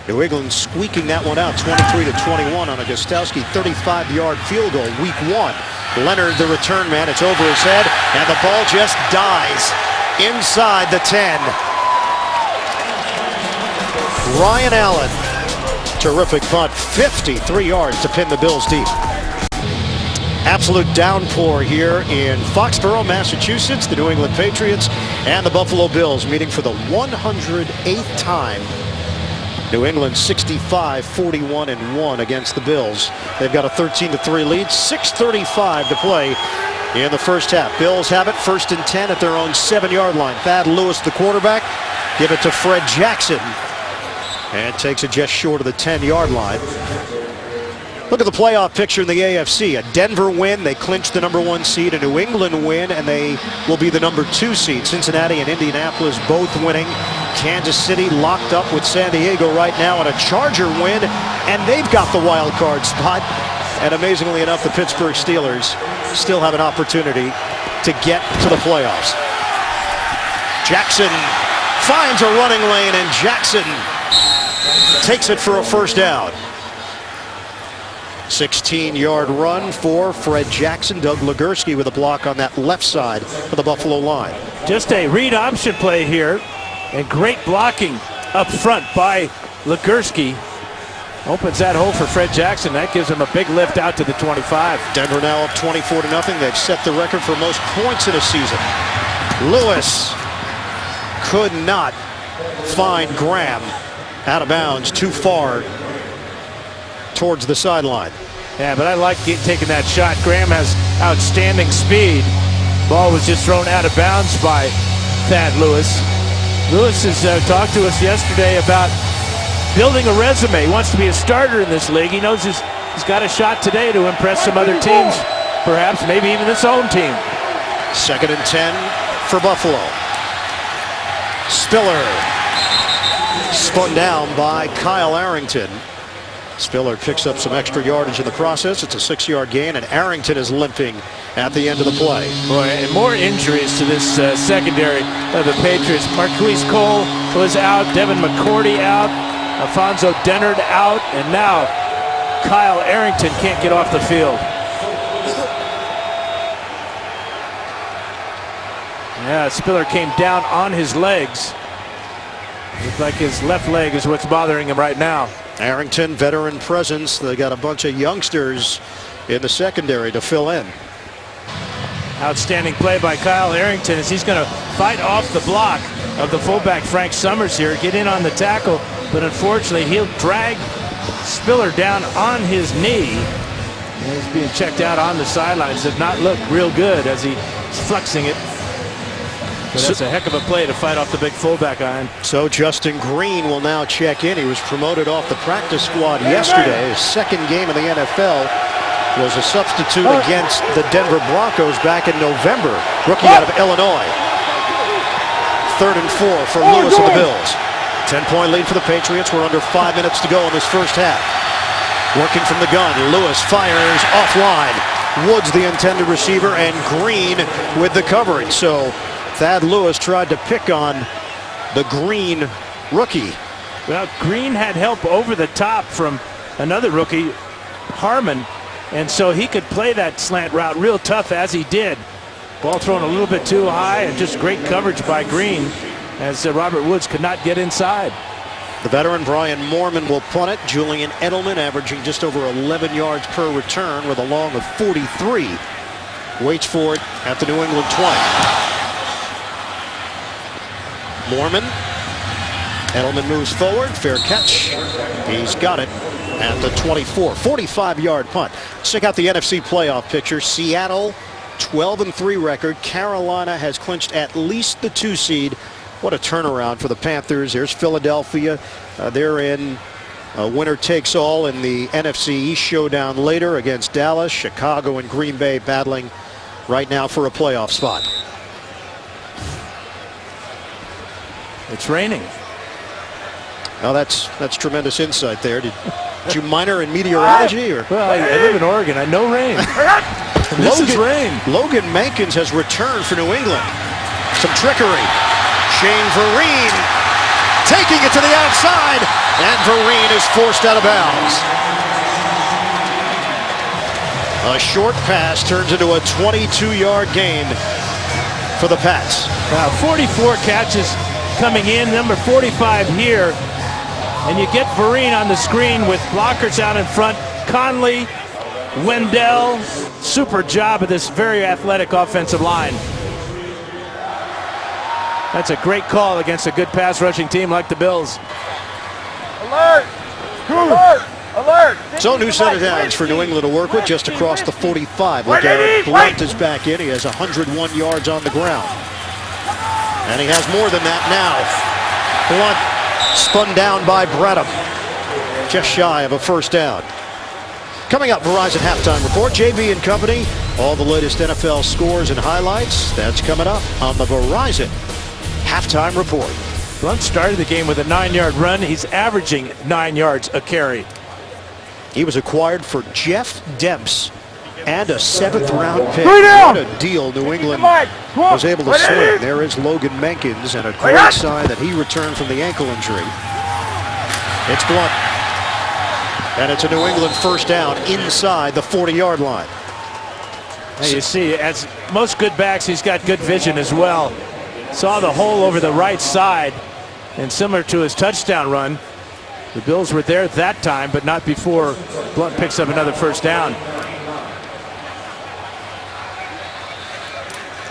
New England squeaking that one out 23-21 on a Gostowski 35-yard field goal, week 1. Leonard, the return man, it's over his head, and the ball just dies inside the 10. Ryan Allen, terrific punt, 53 yards to pin the Bills deep. Absolute downpour here in Foxborough, Massachusetts. The New England Patriots and the Buffalo Bills meeting for the 108th time. New England 65-41-1 against the Bills. They've got a 13-3 lead, 6:35 to play in the first half. Bills have it 1st and 10 at their own 7-yard line. Thad Lewis, the quarterback, give it to Fred Jackson, and takes it just short of the 10-yard line. Look at the playoff picture in the AFC. A Denver win, they clinch the number 1 seed. A New England win, and they will be the number 2 seed. Cincinnati and Indianapolis both winning. Kansas City locked up with San Diego right now, and a Charger win, and they've got the wild card spot. And amazingly enough, the Pittsburgh Steelers still have an opportunity to get to the playoffs. Jackson finds a running lane, and Jackson takes it for a first down. 16-yard run for Fred Jackson. Doug Legursky with a block on that left side of the Buffalo line. Just a read option play here, and great blocking up front by Legursky. Opens that hole for Fred Jackson. That gives him a big lift out to the 25. Denver now up 24-0. They've set the record for most points in a season. Lewis could not find Graham out of bounds, too far towards the sideline. Yeah, but I like taking that shot. Graham has outstanding speed. Ball was just thrown out of bounds by Thad Lewis. Lewis has talked to us yesterday about building a resume. He wants to be a starter in this league. He knows he's got a shot today to impress some other teams, perhaps maybe even his own team. 2nd and 10 for Buffalo. Spiller spun down by Kyle Arrington. Spiller picks up some extra yardage in the process. It's a 6-yard gain, and Arrington is limping at the end of the play. Boy, and more injuries to this secondary of the Patriots. Marquise Cole was out, Devin McCourty out, Alfonso Dennard out, and now Kyle Arrington can't get off the field. Yeah, Spiller came down on his legs. Looks like his left leg is what's bothering him right now. Arrington, veteran presence. They got a bunch of youngsters in the secondary to fill in. Outstanding play by Kyle Arrington as he's going to fight off the block of the fullback Frank Summers here, get in on the tackle, but unfortunately he'll drag Spiller down on his knee. And he's being checked out on the sidelines. Did not look real good as he's flexing it. But that's a heck of a play to fight off the big fullback on. So Justin Green will now check in. He was promoted off the practice squad yesterday. His 2nd game in the NFL was a substitute against the Denver Broncos back in November. Rookie out of Illinois. 3rd and 4 for Lewis and the Bills. 10-point lead for the Patriots. We're under 5 minutes to go in this first half. Working from the gun, Lewis fires offline. Woods the intended receiver, and Green with the coverage. So Thad Lewis tried to pick on the Green rookie. Well, Green had help over the top from another rookie, Harmon, and so he could play that slant route real tough as he did. Ball thrown a little bit too high, and just great coverage by Green as Robert Woods could not get inside. The veteran Brian Moorman will punt it. Julian Edelman averaging just over 11 yards per return with a long of 43. Waits for it at the New England 20. Mormon. Edelman moves forward. Fair catch. He's got it at the 24. 45-yard punt. Check out the NFC playoff picture. Seattle, 12-3 record. Carolina has clinched at least the 2 seed. What a turnaround for the Panthers. There's Philadelphia. They're in winner takes all in the NFC East showdown later against Dallas. Chicago and Green Bay battling right now for a playoff spot. It's raining. Now that's tremendous insight there. Did you minor in meteorology? Or? Well, I live in Oregon. I know rain. This is rain. Logan Mankins has returned for New England. Some trickery. Shane Vereen taking it to the outside, and Vereen is forced out of bounds. A short pass turns into a 22-yard gain for the Pats. 44 catches coming in, number 45 here. And you get Vereen on the screen with blockers out in front. Conley, Wendell, super job of this very athletic offensive line. That's a great call against a good pass rushing team like the Bills. Alert! Alert! Alert! So new set of downs for New England to work with just across the 45. Look, Eric Blunt is back in. He has 101 yards on the ground. And he has more than that now. Blunt spun down by Bradham. Just shy of a first down. Coming up, Verizon Halftime Report. JB and company. All the latest NFL scores and highlights. That's coming up on the Verizon Halftime Report. Blunt started the game with a 9-yard run. He's averaging 9 yards a carry. He was acquired for Jeff Demps and a 7th-round pick. What a deal New England was able to swing. There is Logan Mankins, and a great sign that he returned from the ankle injury. It's Blunt. And it's a New England first down inside the 40-yard line. Now you see, as most good backs, he's got good vision as well. Saw the hole over the right side, and similar to his touchdown run, the Bills were there that time, but not before Blunt picks up another first down.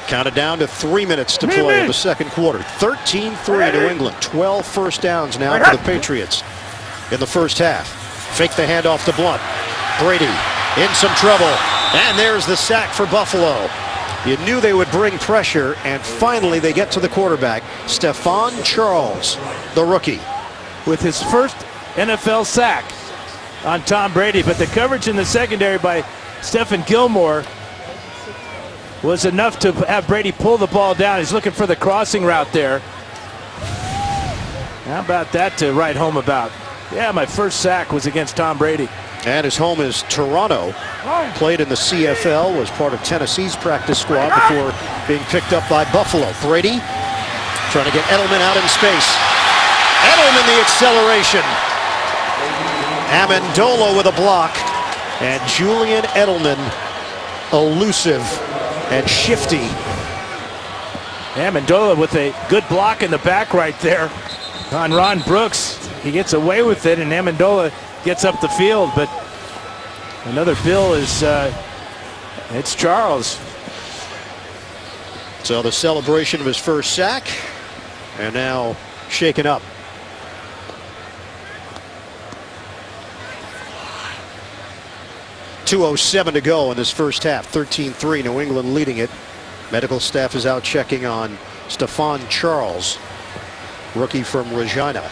Counted down to 3 minutes to play in the second quarter. 13-3 New England. 12 first downs now for the Patriots in the first half. Fake the handoff to Blunt. Brady in some trouble. And there's the sack for Buffalo. You knew they would bring pressure, and finally they get to the quarterback, Stephon Charles, the rookie. With his first NFL sack on Tom Brady, but the coverage in the secondary by Stephen Gilmore was enough to have Brady pull the ball down. He's looking for the crossing route there. How about that to write home about? Yeah, my first sack was against Tom Brady. And his home is Toronto. Played in the CFL, was part of Tennessee's practice squad before being picked up by Buffalo. Brady trying to get Edelman out in space. Edelman the acceleration. Amendola with a block. And Julian Edelman elusive and shifty. Amendola with a good block in the back right there on Ron Brooks. He gets away with it, and Amendola gets up the field, but another Bill is it's Charles. So the celebration of his first sack, and now shaken up. .207 to go in this first half. 13-3, New England leading it. Medical staff is out checking on Stephon Charles, rookie from Regina.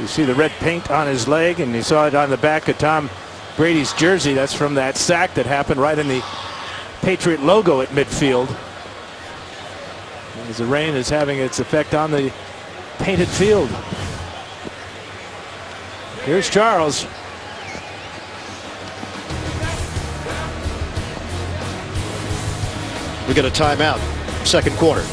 You see the red paint on his leg, and you saw it on the back of Tom Brady's jersey. That's from that sack that happened right in the Patriot logo at midfield. As the rain is having its effect on the painted field. Here's Charles. We get a timeout. Second quarter.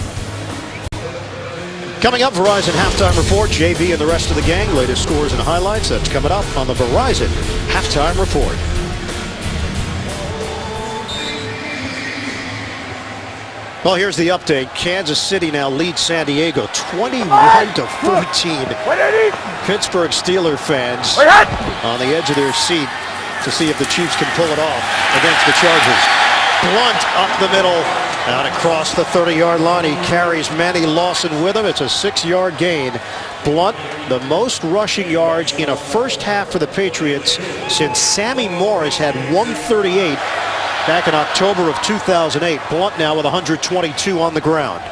Coming up, Verizon Halftime Report. JB and the rest of the gang. Latest scores and highlights. That's coming up on the Verizon Halftime Report. Well, here's the update. Kansas City now leads San Diego 21-14. Pittsburgh Steelers fans on the edge of their seat to see if the Chiefs can pull it off against the Chargers. Blunt up the middle. Out across the 30-yard line, he carries Manny Lawson with him. It's a 6-yard gain. Blunt, the most rushing yards in a first half for the Patriots since Sammy Morris had 138 back in October of 2008. Blunt now with 122 on the ground.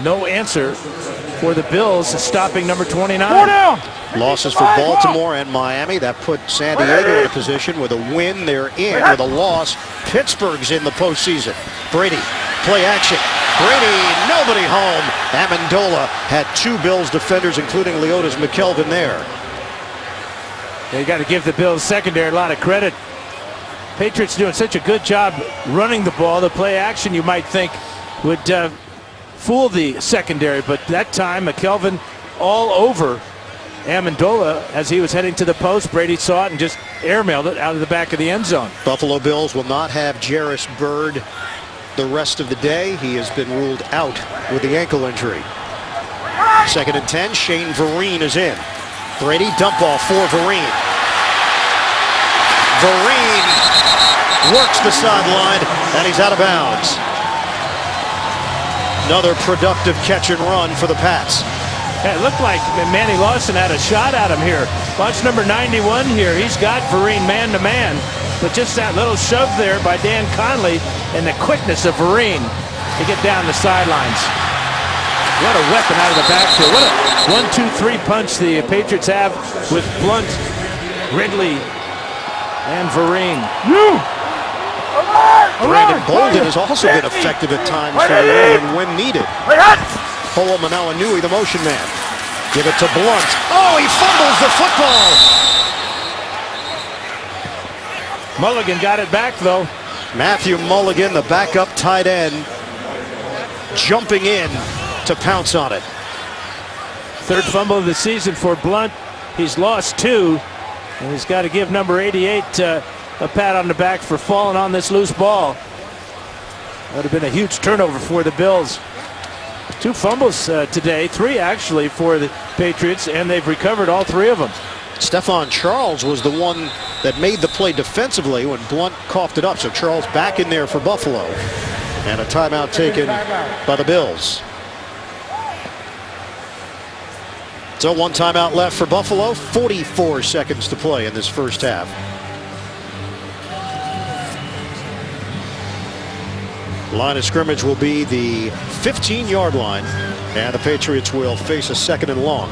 No answer for the Bills stopping number 29. Losses for Baltimore and Miami. That put San Diego in a position. With a win, they're in. With a loss, Pittsburgh's in the postseason. Brady, play action. Brady, nobody home. Amendola had 2 Bills defenders, including Leotis McKelvin there. You got to give the Bills secondary a lot of credit. Patriots doing such a good job running the ball. The play action, you might think, would fool the secondary, but that time McKelvin all over Amendola as he was heading to the post. Brady saw it and just airmailed it out of the back of the end zone. Buffalo Bills will not have Jarris Byrd the rest of the day. He has been ruled out with the ankle injury. 2nd and 10. Shane Vereen is in. Brady, dump ball for Vereen. Vereen works the sideline, and he's out of bounds. Another productive catch and run for the Pats. It looked like Manny Lawson had a shot at him here. Watch number 91 here. He's got Vereen man-to-man. But just that little shove there by Dan Conley and the quickness of Vereen to get down the sidelines. What a weapon out of the backfield. What a 1-2-3 punch the Patriots have with Blunt, Ridley, and Vereen. Brandon Bolden has also been effective at times for New England when needed. Howell Manawanui, the motion man. Give it to Blunt. Oh, he fumbles the football. Mulligan got it back, though. Matthew Mulligan, the backup tight end, jumping in to pounce on it. 3rd fumble of the season for Blunt. He's lost 2, and he's got to give number 88 a pat on the back for falling on this loose ball. That would have been a huge turnover for the Bills. 2 fumbles today, 3 actually for the Patriots, and they've recovered all 3 of them. Stephon Charles was the one that made the play defensively when Blunt coughed it up. So Charles back in there for Buffalo. And a timeout taken by the Bills. So 1 timeout left for Buffalo. 44 seconds to play in this first half. Line of scrimmage will be the 15-yard line. And the Patriots will face a 2nd and long.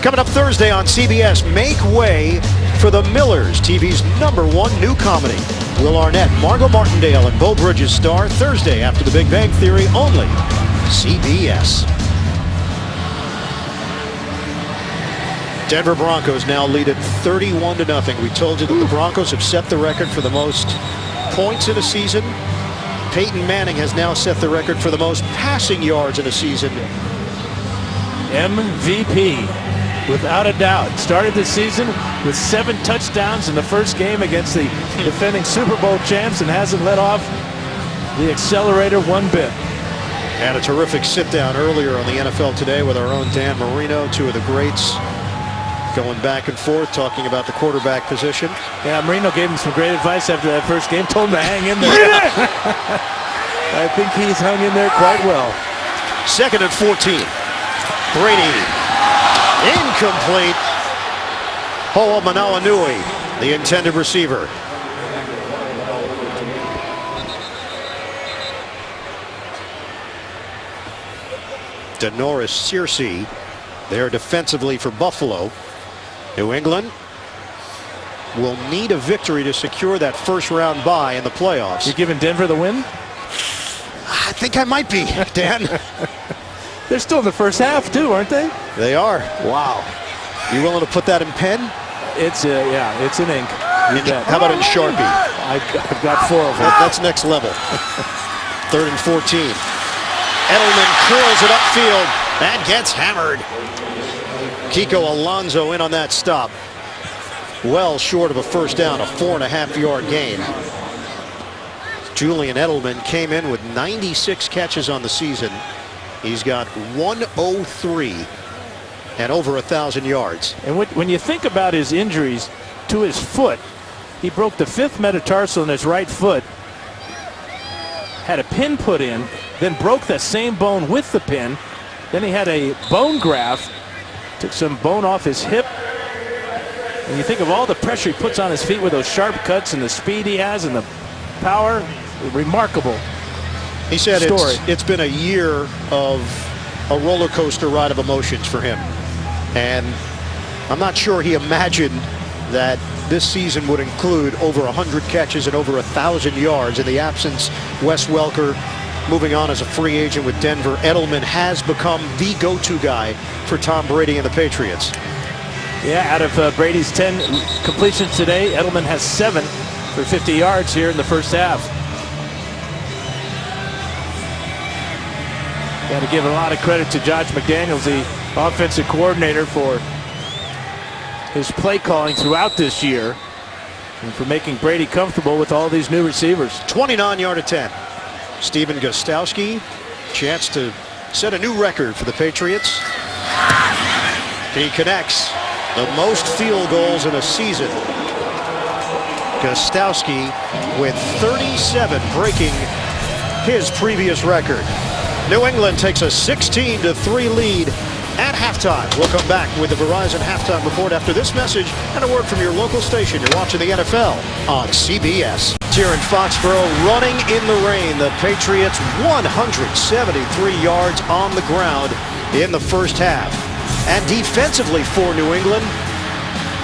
Coming up Thursday on CBS, Make Way for the Millers, TV's #1 new comedy. Will Arnett, Margot Martindale, and Beau Bridges star Thursday after The Big Bang Theory, only CBS. Denver Broncos now lead at 31-0. We told you that the Broncos have set the record for the most points in a season. Peyton Manning has now set the record for the most passing yards in a season. MVP. Without a doubt. Started the season with 7 touchdowns in the first game against the defending Super Bowl champs and hasn't let off the accelerator one bit. Had a terrific sit-down earlier on the NFL Today with our own Dan Marino, 2 of the greats, going back and forth talking about the quarterback position. Yeah, Marino gave him some great advice after that first game. Told him to hang in there. I think he's hung in there quite well. 2nd and 14. Brady. Incomplete. Howell Manawanui, the intended receiver. Denoris Searcy there defensively for Buffalo. New England will need a victory to secure that first-round bye in the playoffs. You giving Denver the win? I think I might be, Dan. They're still in the first half, too, aren't they? They are. Wow. You willing to put that in pen? It's yeah, it's in ink. How about in Sharpie? I've got 4 of them. That's next level. 3rd and 14. Edelman curls it upfield and gets hammered. Kiko Alonso in on that stop. Well short of a first down, a 4.5-yard gain. Julian Edelman came in with 96 catches on the season. He's got 103 and over 1,000 yards. And when you think about his injuries to his foot, he broke the 5th metatarsal in his right foot had a pin put in, then broke that same bone with the pin. Then he had a bone graft, took some bone off his hip. And you think of all the pressure he puts on his feet with those sharp cuts and the speed he has and the power, remarkable. He said story. It's been a year of a roller coaster ride of emotions for him. And I'm not sure he imagined that this season would include over 100 catches and over 1,000 yards. In the absence, Wes Welker moving on as a free agent with Denver. Edelman has become the go-to guy for Tom Brady and the Patriots. Yeah, out of Brady's 10 completions today, Edelman has 7 for 50 yards here in the first half. Got to give a lot of credit to Josh McDaniels, the offensive coordinator, for his play calling throughout this year and for making Brady comfortable with all these new receivers. 29-yard attempt. Stephen Gostkowski, chance to set a new record for the Patriots. He connects the most field goals in a season. Gostkowski with 37, breaking his previous record. New England takes a 16-3 lead at halftime. We'll come back with the Verizon halftime report after this message and a word from your local station. You're watching the NFL on CBS. Here in Foxborough, running in the rain. The Patriots 173 yards on the ground in the first half. And defensively for New England,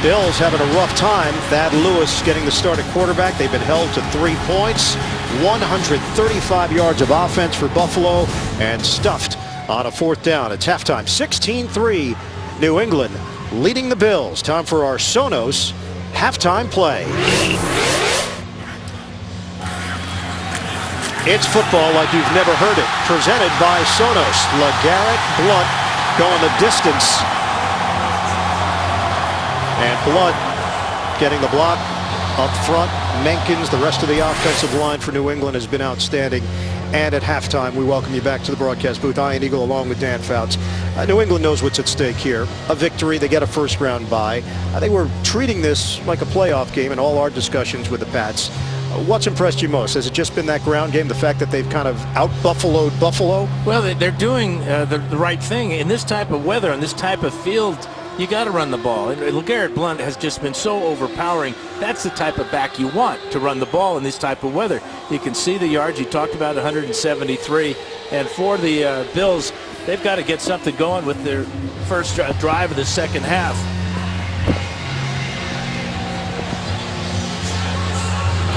Bills having a rough time. Thad Lewis getting the start at quarterback. They've been held to 3 points. 135 yards of offense for Buffalo and stuffed on a fourth down. It's halftime, 16-3. New England leading the Bills. Time for our Sonos halftime play. It's football like you've never heard it. Presented by Sonos. LeGarrette Blount going the distance. And Blount getting the block up front. Menkins, the rest of the offensive line for New England has been outstanding. And at halftime, we welcome you back to the broadcast booth. Ian Eagle along with Dan Fouts. New England knows what's at stake here. A victory, they get a first-round bye. I think we're treating this like a playoff game in all our discussions with the Pats. What's impressed you most? Has it just been that ground game, the fact that they've kind of out-buffaloed Buffalo? Well, they're doing the right thing. In this type of weather, in this type of field, you got to run the ball. And LeGarrette Blount has just been so overpowering. That's the type of back you want to run the ball in this type of weather. You can see the yards. You talked about 173. And for the Bills, they've got to get something going with their first drive of the second half.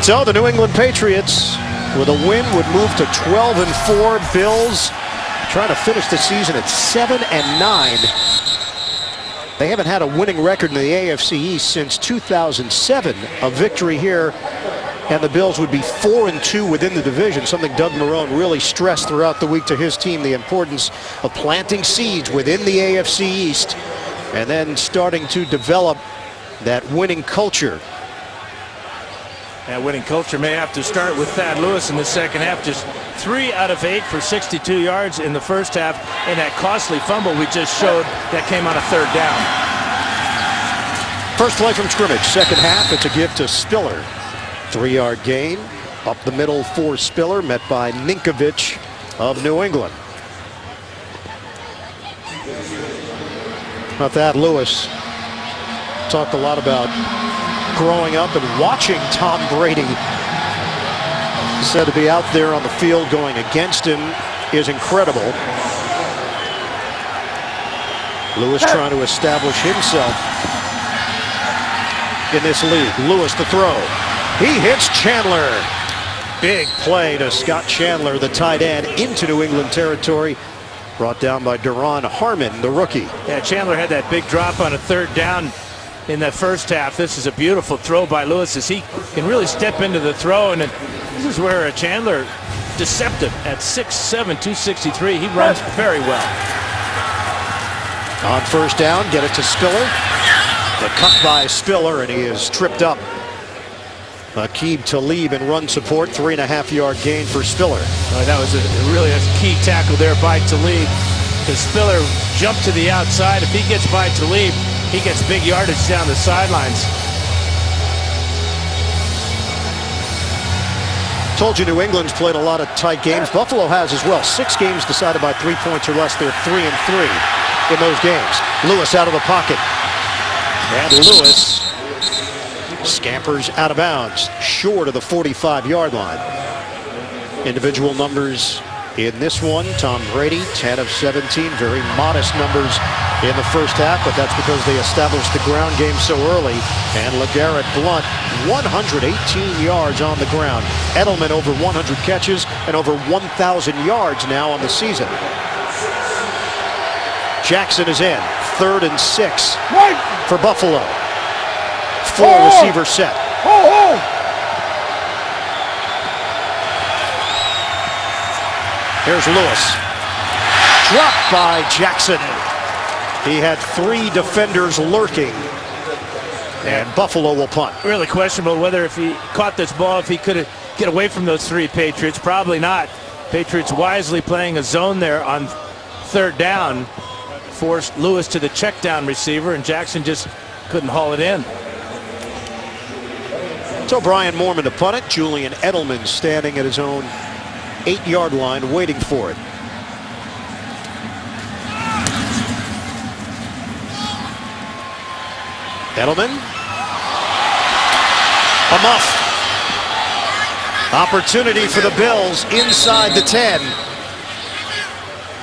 So the New England Patriots, with a win, would move to 12-4. Bills trying to finish the season at 7-9. They haven't had a winning record in the AFC East since 2007. A victory here, and the Bills would be 4-2 within the division, something Doug Marrone really stressed throughout the week to his team, the importance of planting seeds within the AFC East and then starting to develop that winning culture. That winning culture may have to start with Thad Lewis in the second half. Just 3 out of 8 for 62 yards in the first half. And that costly fumble we just showed that came on a third down. First play from scrimmage. Second half, it's a give to Spiller. 3-yard gain up the middle for Spiller, met by Ninkovich of New England. Now Thad Lewis talked a lot about growing up and watching Tom Brady. Said to be out there on the field going against him is incredible. Lewis trying to establish himself in this league. Lewis the throw. He hits Chandler. Big play to Scott Chandler, the tight end, into New England territory. Brought down by Duron Harmon, the rookie. Yeah, Chandler had that big drop on a third down in that first half. This is a beautiful throw by Lewis as he can really step into the throw. And this is where Chandler, deceptive at 6'7", 263. He runs very well. On first down, get it to Spiller. The cut by Spiller, and he is tripped up. Aqib Talib in run support, 3.5-yard gain for Spiller. That was really a key tackle there by Talib. The Spiller jumped to the outside. If he gets by Talib, he gets big yardage down the sidelines. Told you New England's played a lot of tight games. Buffalo has as well. 6 games decided by 3 points or less. They're 3-3 in those games. Lewis out of the pocket. And Lewis scampers out of bounds, short of the 45-yard line. Individual numbers in this one. Tom Brady, 10 of 17. Very modest numbers in the first half, but that's because they established the ground game so early. And LeGarrette Blount, 118 yards on the ground. Edelman over 100 catches and over 1,000 yards now on the season. Jackson is in. 3rd and 6 for Buffalo. 4 receiver set. Here's Lewis. Dropped by Jackson. He had 3 defenders lurking. And Buffalo will punt. Really questionable whether if he caught this ball, if he could get away from those 3 Patriots. Probably not. Patriots wisely playing a zone there on 3rd down. Forced Lewis to the check down receiver, and Jackson just couldn't haul it in. So Brian Moorman to punt it. Julian Edelman standing at his own 8-yard line waiting for it. Edelman. A muff. Opportunity for the Bills inside the 10.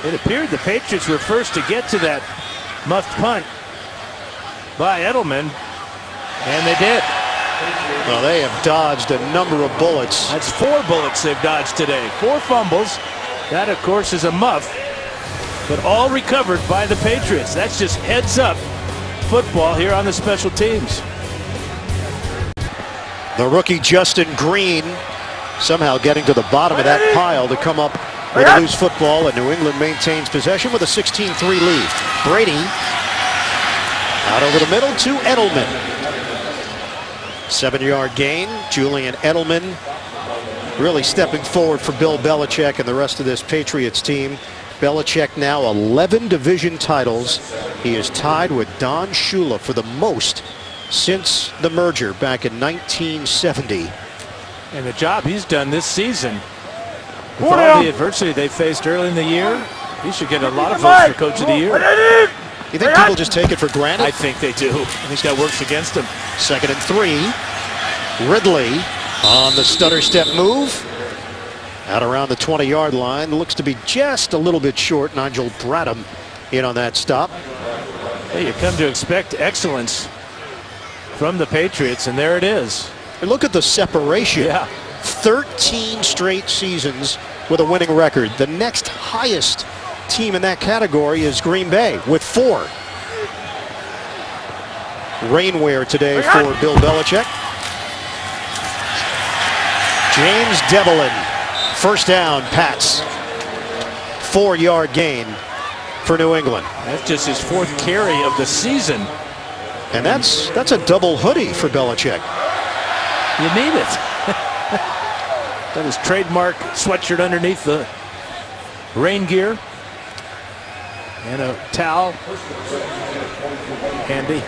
It appeared the Patriots were first to get to that muffed punt by Edelman, and they did. Well, they have dodged a number of bullets. That's 4 bullets they've dodged today. 4 fumbles. That, of course, is a muff, but all recovered by the Patriots. That's just heads-up football here on the special teams. The rookie Justin Green somehow getting to the bottom of that pile to come up with a loose football, and New England maintains possession with a 16-3 lead. Brady out over the middle to Edelman. 7-yard gain. Julian Edelman really stepping forward for Bill Belichick and the rest of this Patriots team. Belichick now 11 division titles. He is tied with Don Shula for the most since the merger back in 1970. And the job he's done this season, with all the adversity they faced early in the year, he should get a lot of votes for Coach of the Year. You think people just take it for granted? I think they do. I think that works against them. 2nd and 3. Ridley on the stutter step move. Out around the 20-yard line. Looks to be just a little bit short. Nigel Bradham in on that stop. Hey, you come to expect excellence from the Patriots, and there it is. And look at the separation. Yeah. 13 straight seasons with a winning record. The next highest team in that category is Green Bay with 4. Rainwear today for Bill Belichick. James Devlin, 1st down, Pats. 4-yard gain for New England. That's just his 4th carry of the season. And that's a double hoodie for Belichick. You need it. Got his trademark sweatshirt underneath the rain gear. And a towel. Handy.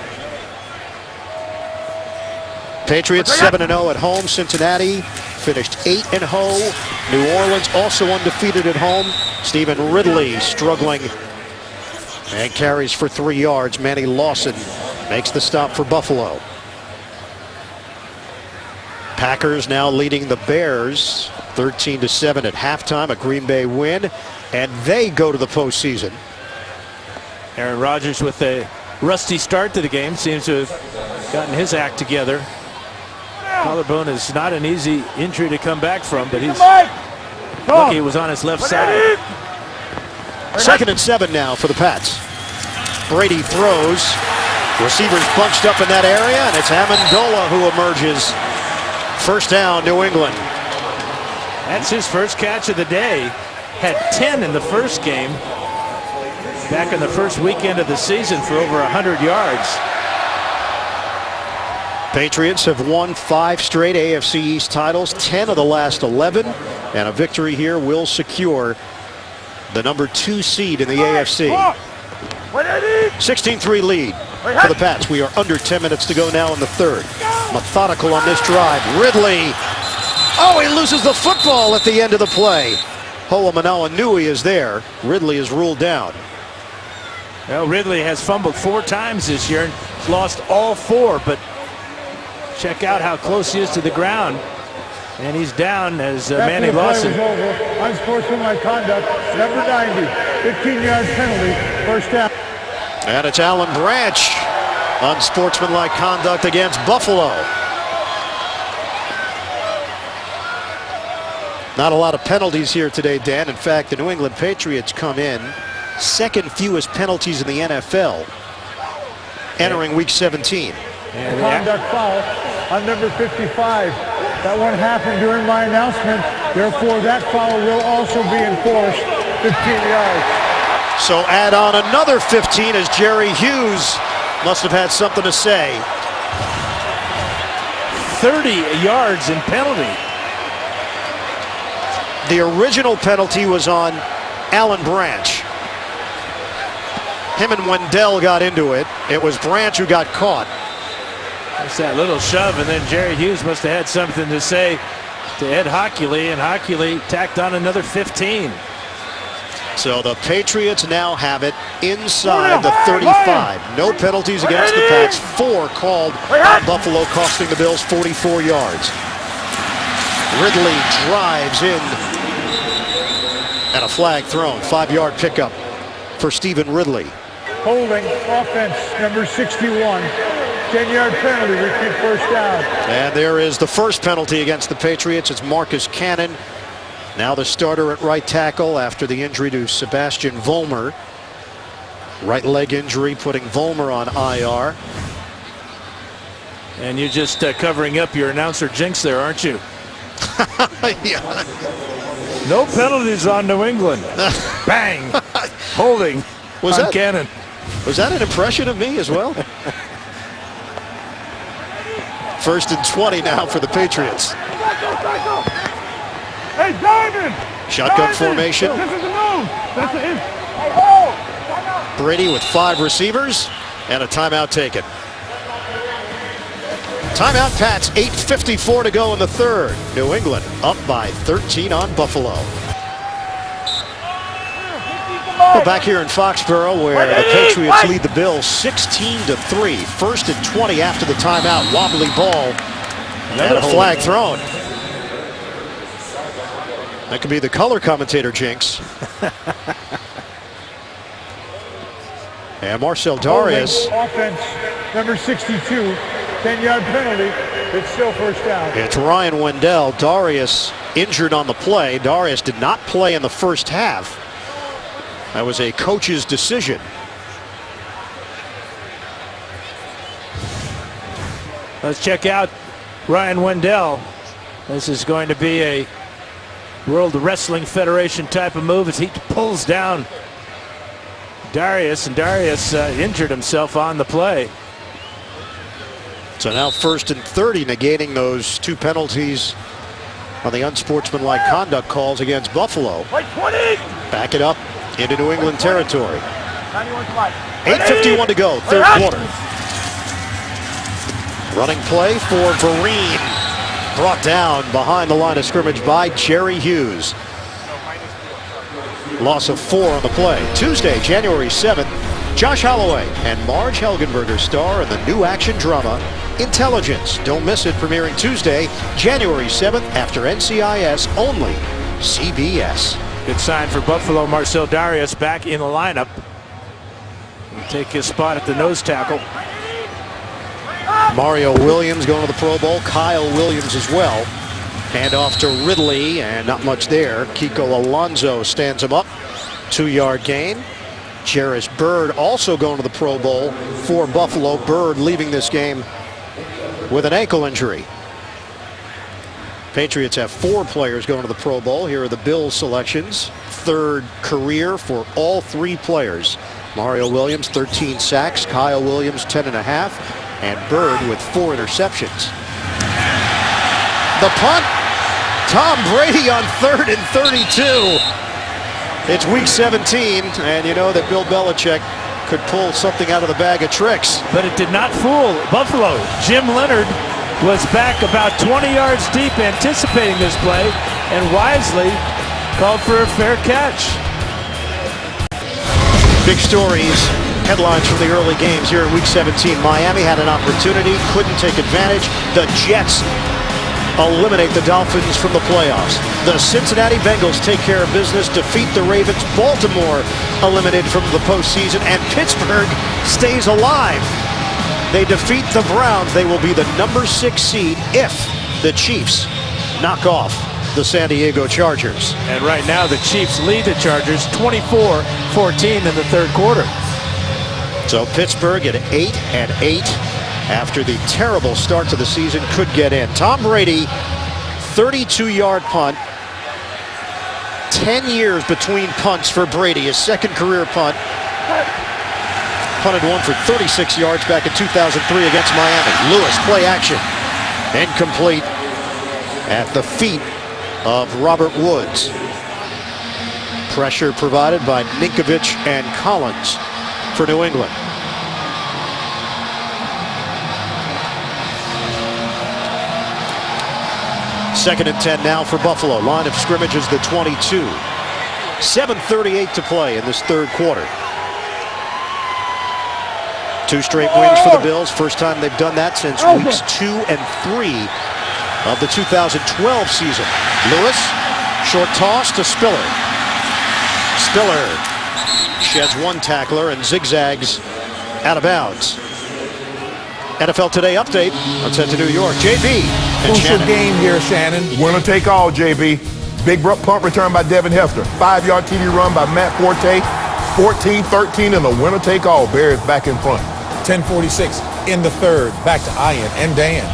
Patriots 7-0 at home. Cincinnati finished 8-0. New Orleans also undefeated at home. Stephen Ridley struggling and carries for 3 yards. Manny Lawson makes the stop for Buffalo. Packers now leading the Bears 13-7 at halftime. A Green Bay win, and they go to the postseason. Aaron Rodgers with a rusty start to the game. Seems to have gotten his act together. Collarbone is not an easy injury to come back from, but he's lucky it was on his left side. 2nd and 7 now for the Pats. Brady throws. Receivers bunched up in that area, and it's Amendola who emerges. 1st down, New England. That's his first catch of the day. Had 10 in the first game. Back in the first weekend of the season for over 100 yards. Patriots have won 5 straight AFC East titles, 10 of the last 11, and a victory here will secure the number 2 seed in the AFC. 16-3 lead for the Pats. We are under 10 minutes to go now in the 3rd. Methodical on this drive. Ridley Oh, he loses the football at the end of the play. Ho'omanawa knew he is there. Ridley is ruled down. Well, Ridley has fumbled 4 times this year and lost all 4, but check out how close he is to the ground. And he's down as Manny Lawson. Play was over. Unsportsmanlike conduct, number 90, 15-yard penalty, first down. And it's Alan Branch. Unsportsmanlike conduct against Buffalo. Not a lot of penalties here today, Dan. In fact, the New England Patriots come in second fewest penalties in the NFL entering week 17. And conduct foul on number 55. That one happened during my announcement. Therefore, that foul will also be enforced 15 yards. So add on another 15 as Jerry Hughes must have had something to say. 30 yards in penalty. The original penalty was on Alan Branch. Him and Wendell got into it. It was Branch who got caught. It's that little shove, and then Jerry Hughes must have had something to say to Ed Hockley, and Hockley tacked on another 15. So the Patriots now have it inside the 35. No penalties against the Pats. 4 called on Buffalo, costing the Bills 44 yards. Ridley drives in, and a flag thrown. 5-yard pickup for Stephen Ridley. Holding offense, number 61. 10-yard penalty, repeat first down. And there is the first penalty against the Patriots. It's Marcus Cannon, now the starter at right tackle after the injury to Sebastian Vollmer. Right leg injury putting Vollmer on IR. And you're just covering up your announcer jinx there, aren't you? Yeah. No penalties on New England. Bang. Holding on Cannon. Was that an impression of me as well? First and 20 now for the Patriots. Hey, Diamond! Shotgun formation. This is the move. That's it. Brady with 5 receivers and a timeout taken. Timeout Pats, 8:54 to go in the third. New England up by 13 on Buffalo. Well, back here in Foxborough, where the Patriots lead the Bills 16-3. First and 20 after the timeout. Wobbly ball and a flag thrown. That could be the color commentator jinx. And Marcel Darius. Offense, number 62. 10-yard penalty. It's still first down. It's Ryan Wendell. Darius injured on the play. Darius did not play in the first half. That was a coach's decision. Let's check out Ryan Wendell. This is going to be a World Wrestling Federation type of move as he pulls down Darius, and Darius injured himself on the play. So now first and 30, negating those 2 penalties on the unsportsmanlike conduct calls against Buffalo. Back it up into New England territory. 8:51 to go, third quarter. Running play for Vereen. Brought down behind the line of scrimmage by Jerry Hughes. Loss of 4 on the play. Tuesday, January 7th, Josh Holloway and Marge Helgenberger star in the new action drama Intelligence. Don't miss it, premiering Tuesday, January 7th after NCIS only. CBS. Good sign for Buffalo. Marcel Darius back in the lineup. He'll take his spot at the nose tackle. Mario Williams going to the Pro Bowl. Kyle Williams as well. Hand off to Ridley, and not much there. Kiko Alonso stands him up. 2-yard gain. Jarris Byrd also going to the Pro Bowl for Buffalo. Byrd leaving this game with an ankle injury. Patriots have 4 players going to the Pro Bowl. Here are the Bills selections. 3rd career for all 3 players. Mario Williams, 13 sacks. Kyle Williams, 10.5. And Byrd with 4 interceptions. The punt. Tom Brady on 3rd and 32. It's week 17, and you know that Bill Belichick could pull something out of the bag of tricks. But it did not fool Buffalo. Jim Leonard was back about 20 yards deep anticipating this play and wisely called for a fair catch. Big stories, headlines from the early games here in Week 17. Miami had an opportunity, couldn't take advantage. The Jets eliminate the Dolphins from the playoffs. The Cincinnati Bengals take care of business, defeat the Ravens. Baltimore eliminated from the postseason, and Pittsburgh stays alive. They defeat the Browns. They will be the number 6 seed if the Chiefs knock off the San Diego Chargers. And right now the Chiefs lead the Chargers 24-14 in the third quarter. So Pittsburgh at 8-8 after the terrible start to the season could get in. Tom Brady, 32-yard punt. 10 years between punts for Brady. His second career punt. Punted one for 36 yards back in 2003 against Miami. Lewis, play action. Incomplete at the feet of Robert Woods. Pressure provided by Ninkovich and Collins for New England. Second and 10 now for Buffalo. Line of scrimmage is the 22. 7:38 to play in this third quarter. 2 straight wins for the Bills. First time they've done that since weeks 2 and 3 of the 2012 season. Lewis, short toss to Spiller. Spiller sheds one tackler and zigzags out of bounds. NFL Today update. Let's head to New York. JB and Crucial Shannon. game here, Shannon. Winner take all, JB. Big punt return by Devin Hester. 5-yard TD run by Matt Forte. 14-13 in the winner take all. Bears back in front. 10:46 in the third. Back to Ian and Dan.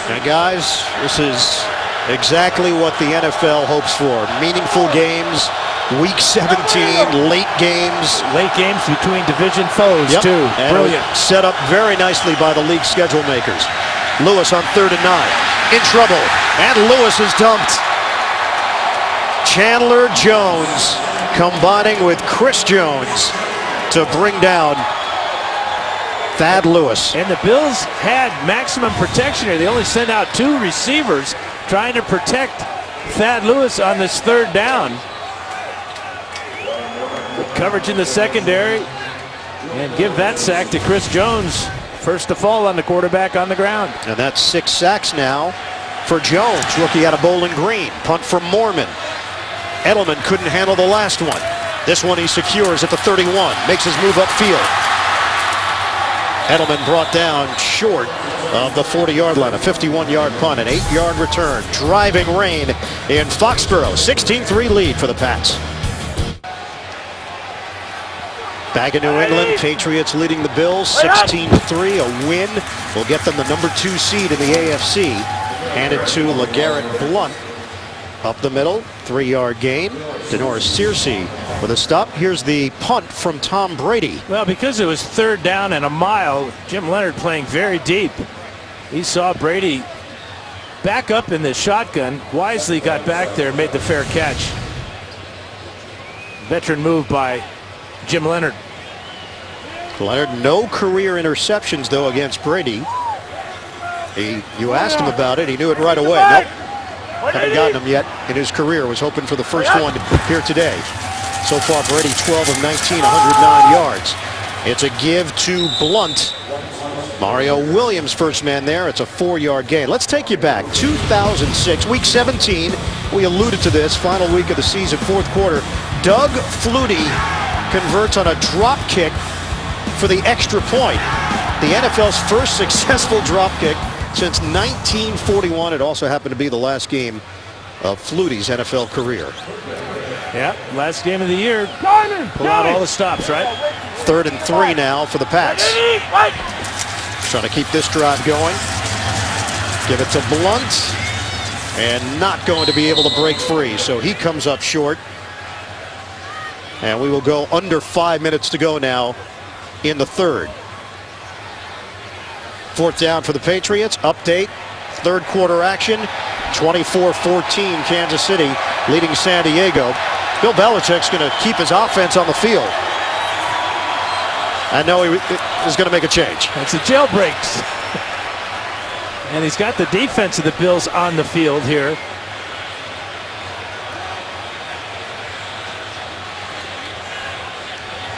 And guys, this is exactly what the NFL hopes for. Meaningful games, Week 17, late games. Late games between division foes, too. And Brilliant. Set up very nicely by the league schedule makers. Lewis on 3rd and 9. In trouble. And Lewis is dumped. Chandler Jones combining with Chris Jones to bring down Thad Lewis. And the Bills had maximum protection here. They only sent out 2 receivers trying to protect Thad Lewis on this third down. Coverage in the secondary, and give that sack to Chris Jones. First to fall on the quarterback on the ground. And that's 6 sacks now for Jones, rookie out of Bowling Green. Punt from Mormon. Edelman couldn't handle the last one. This one he secures at the 31, makes his move upfield. Edelman brought down short of the 40-yard line, a 51-yard punt, an 8-yard return. Driving rain in Foxborough, 16-3 lead for the Pats. Back in New England, Patriots leading the Bills 16-3. A win will get them the number 2 seed in the AFC. Handed to LeGarrette Blount. Up the middle, 3-yard gain. Denoris Searcy with a stop. Here's the punt from Tom Brady. Well, because it was 3rd down and a mile, Jim Leonard playing very deep. He saw Brady back up in the shotgun. Wisely got back there and made the fair catch. Veteran move by Jim Leonard. Leonard, no career interceptions, though, against Brady. You asked him about it. He knew it right away. Nope. Haven't gotten him yet in his career. Was hoping for the first one here today. So far, Brady 12 of 19, 109 yards. It's a give to Blount. Mario Williams, first man there. It's a 4-yard gain. Let's take you back. 2006, Week 17. We alluded to this. Final week of the season, 4th quarter. Doug Flutie converts on a drop kick for the extra point. The NFL's first successful drop kick since 1941. It also happened to be the last game of Flutie's NFL career. Yeah, last game of the year. Pull out all the stops, right? 3rd and 3 now for the Pats. Trying to keep this drive going. Give it to Blount. And not going to be able to break free. So he comes up short. And we will go under 5 minutes to go now in the third. 4th down for the Patriots. Update. 3rd quarter action. 24-14 Kansas City leading San Diego. Bill Belichick's going to keep his offense on the field. I know he was going to make a change. That's a jailbreaks. And he's got the defense of the Bills on the field here.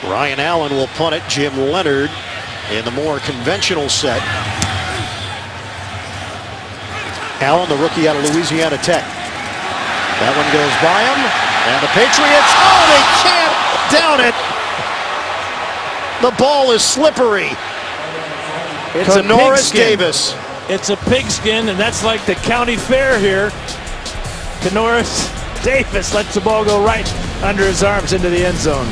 Ryan Allen will punt it. Jim Leonard in the more conventional set. Allen, the rookie out of Louisiana Tech. That one goes by him. And the Patriots, oh, they can't down it. The ball is slippery. It's to Norris Davis. It's a pigskin, and that's like the county fair here. Norris Davis lets the ball go right under his arms into the end zone.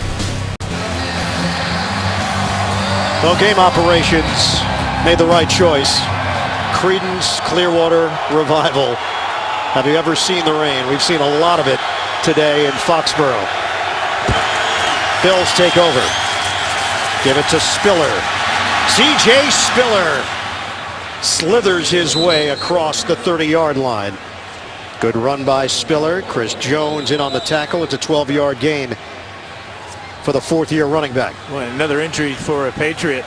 Well, game operations made the right choice. Creedence Clearwater Revival. Have you ever seen the rain? We've seen a lot of it today in Foxborough. Bills take over. Give it to Spiller. C.J. Spiller slithers his way across the 30-yard line. Good run by Spiller. Chris Jones in on the tackle. It's a 12-yard gain for the fourth-year running back. Well, another injury for a Patriot.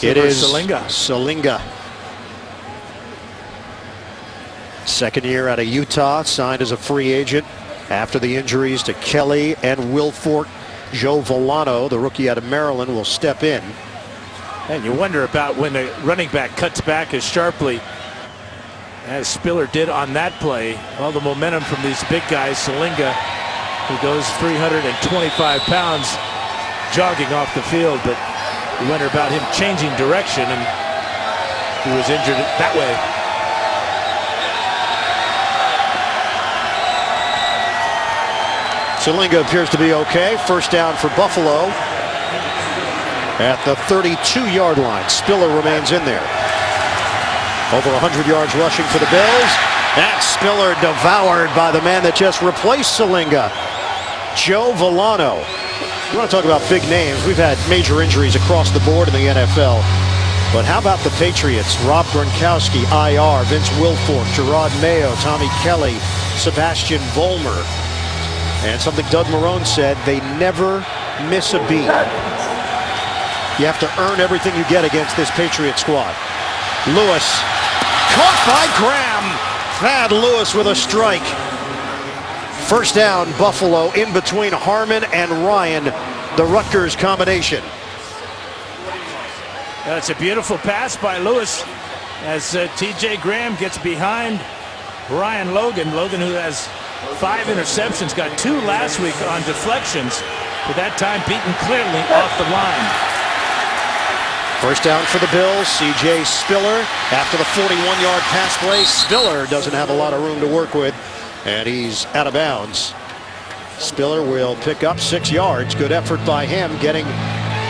It is Salinga. Second year out of Utah, signed as a free agent after the injuries to Kelly and Wilfork. Joe Volano, the rookie out of Maryland, will step in. And you wonder about when the running back cuts back as sharply as Spiller did on that play. All the momentum from these big guys. Salinga, who goes 325 pounds, jogging off the field, but you wonder about him changing direction, and he was injured that way. Salinga appears to be okay. First down for Buffalo at the 32-yard line. Spiller remains in there. Over 100 yards rushing for the Bills. And Spiller devoured by the man that just replaced Salinga, Joe Volano. You want to talk about big names. We've had major injuries across the board in the NFL. But how about the Patriots? Rob Gronkowski, IR, Vince Wilfork, Gerard Mayo, Tommy Kelly, Sebastian Vollmer. And something Doug Marrone said, they never miss a beat. You have to earn everything you get against this Patriot squad. Lewis, caught by Graham. Thad Lewis with a strike. First down, Buffalo, in between Harmon and Ryan, the Rutgers combination. That's a beautiful pass by Lewis as T.J. Graham gets behind Ryan Logan. Logan, who has 5 interceptions, got 2 last week on deflections, but that time beaten clearly off the line. First down for the Bills. C.J. Spiller after the 41-yard pass play. Spiller doesn't have a lot of room to work with, and he's out of bounds. Spiller will pick up 6 yards. Good effort by him getting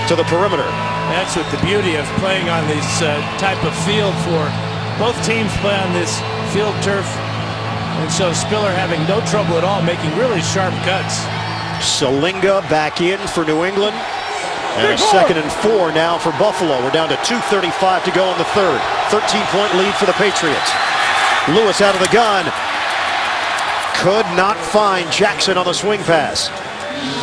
to the perimeter. That's what the beauty of playing on this type of field for. Both teams play on this field turf, and so Spiller having no trouble at all making really sharp cuts. Salinga back in for New England. And a 2nd and 4 now for Buffalo. We're down to 2:35 to go in the third. 13-point lead for the Patriots. Lewis out of the gun. Could not find Jackson on the swing pass.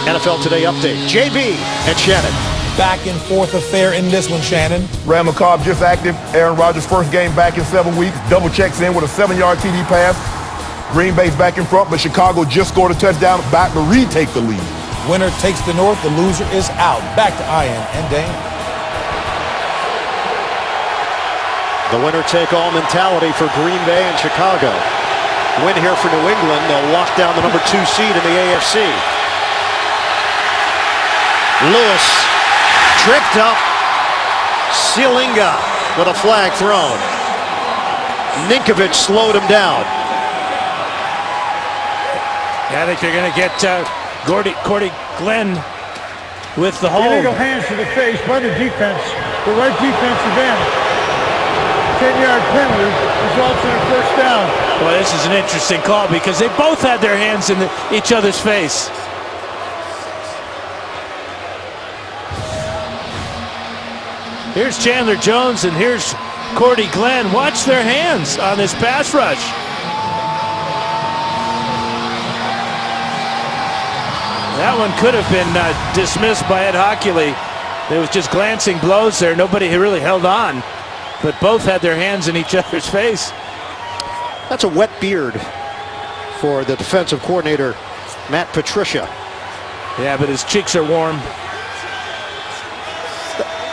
NFL Today update. JB and Shannon. Back and forth affair in this one, Shannon. Randall Cobb just active. Aaron Rodgers' first game back in 7 weeks. Double checks in with a 7-yard TD pass. Green Bay's back in front, but Chicago just scored a touchdown, back to retake the lead. Winner takes the North. The loser is out. Back to Ian and Dane. The winner-take-all mentality for Green Bay and Chicago. Win here for New England. They'll lock down the number 2 seed in the AFC. Lewis tripped up. Salinga with a flag thrown. Ninkovich slowed him down. I think they're going to get Cordy Glenn with the hold. Illegal hands to the face by the defense. The right defensive end. 10-yard penalty results in a first down. Well, this is an interesting call because they both had their hands in each other's face. Here's Chandler Jones and here's Cordy Glenn. Watch their hands on this pass rush. That one could have been dismissed by Ed Hockley. There was just glancing blows there. Nobody really held on, but both had their hands in each other's face. That's a wet beard for the defensive coordinator, Matt Patricia. Yeah, but his cheeks are warm.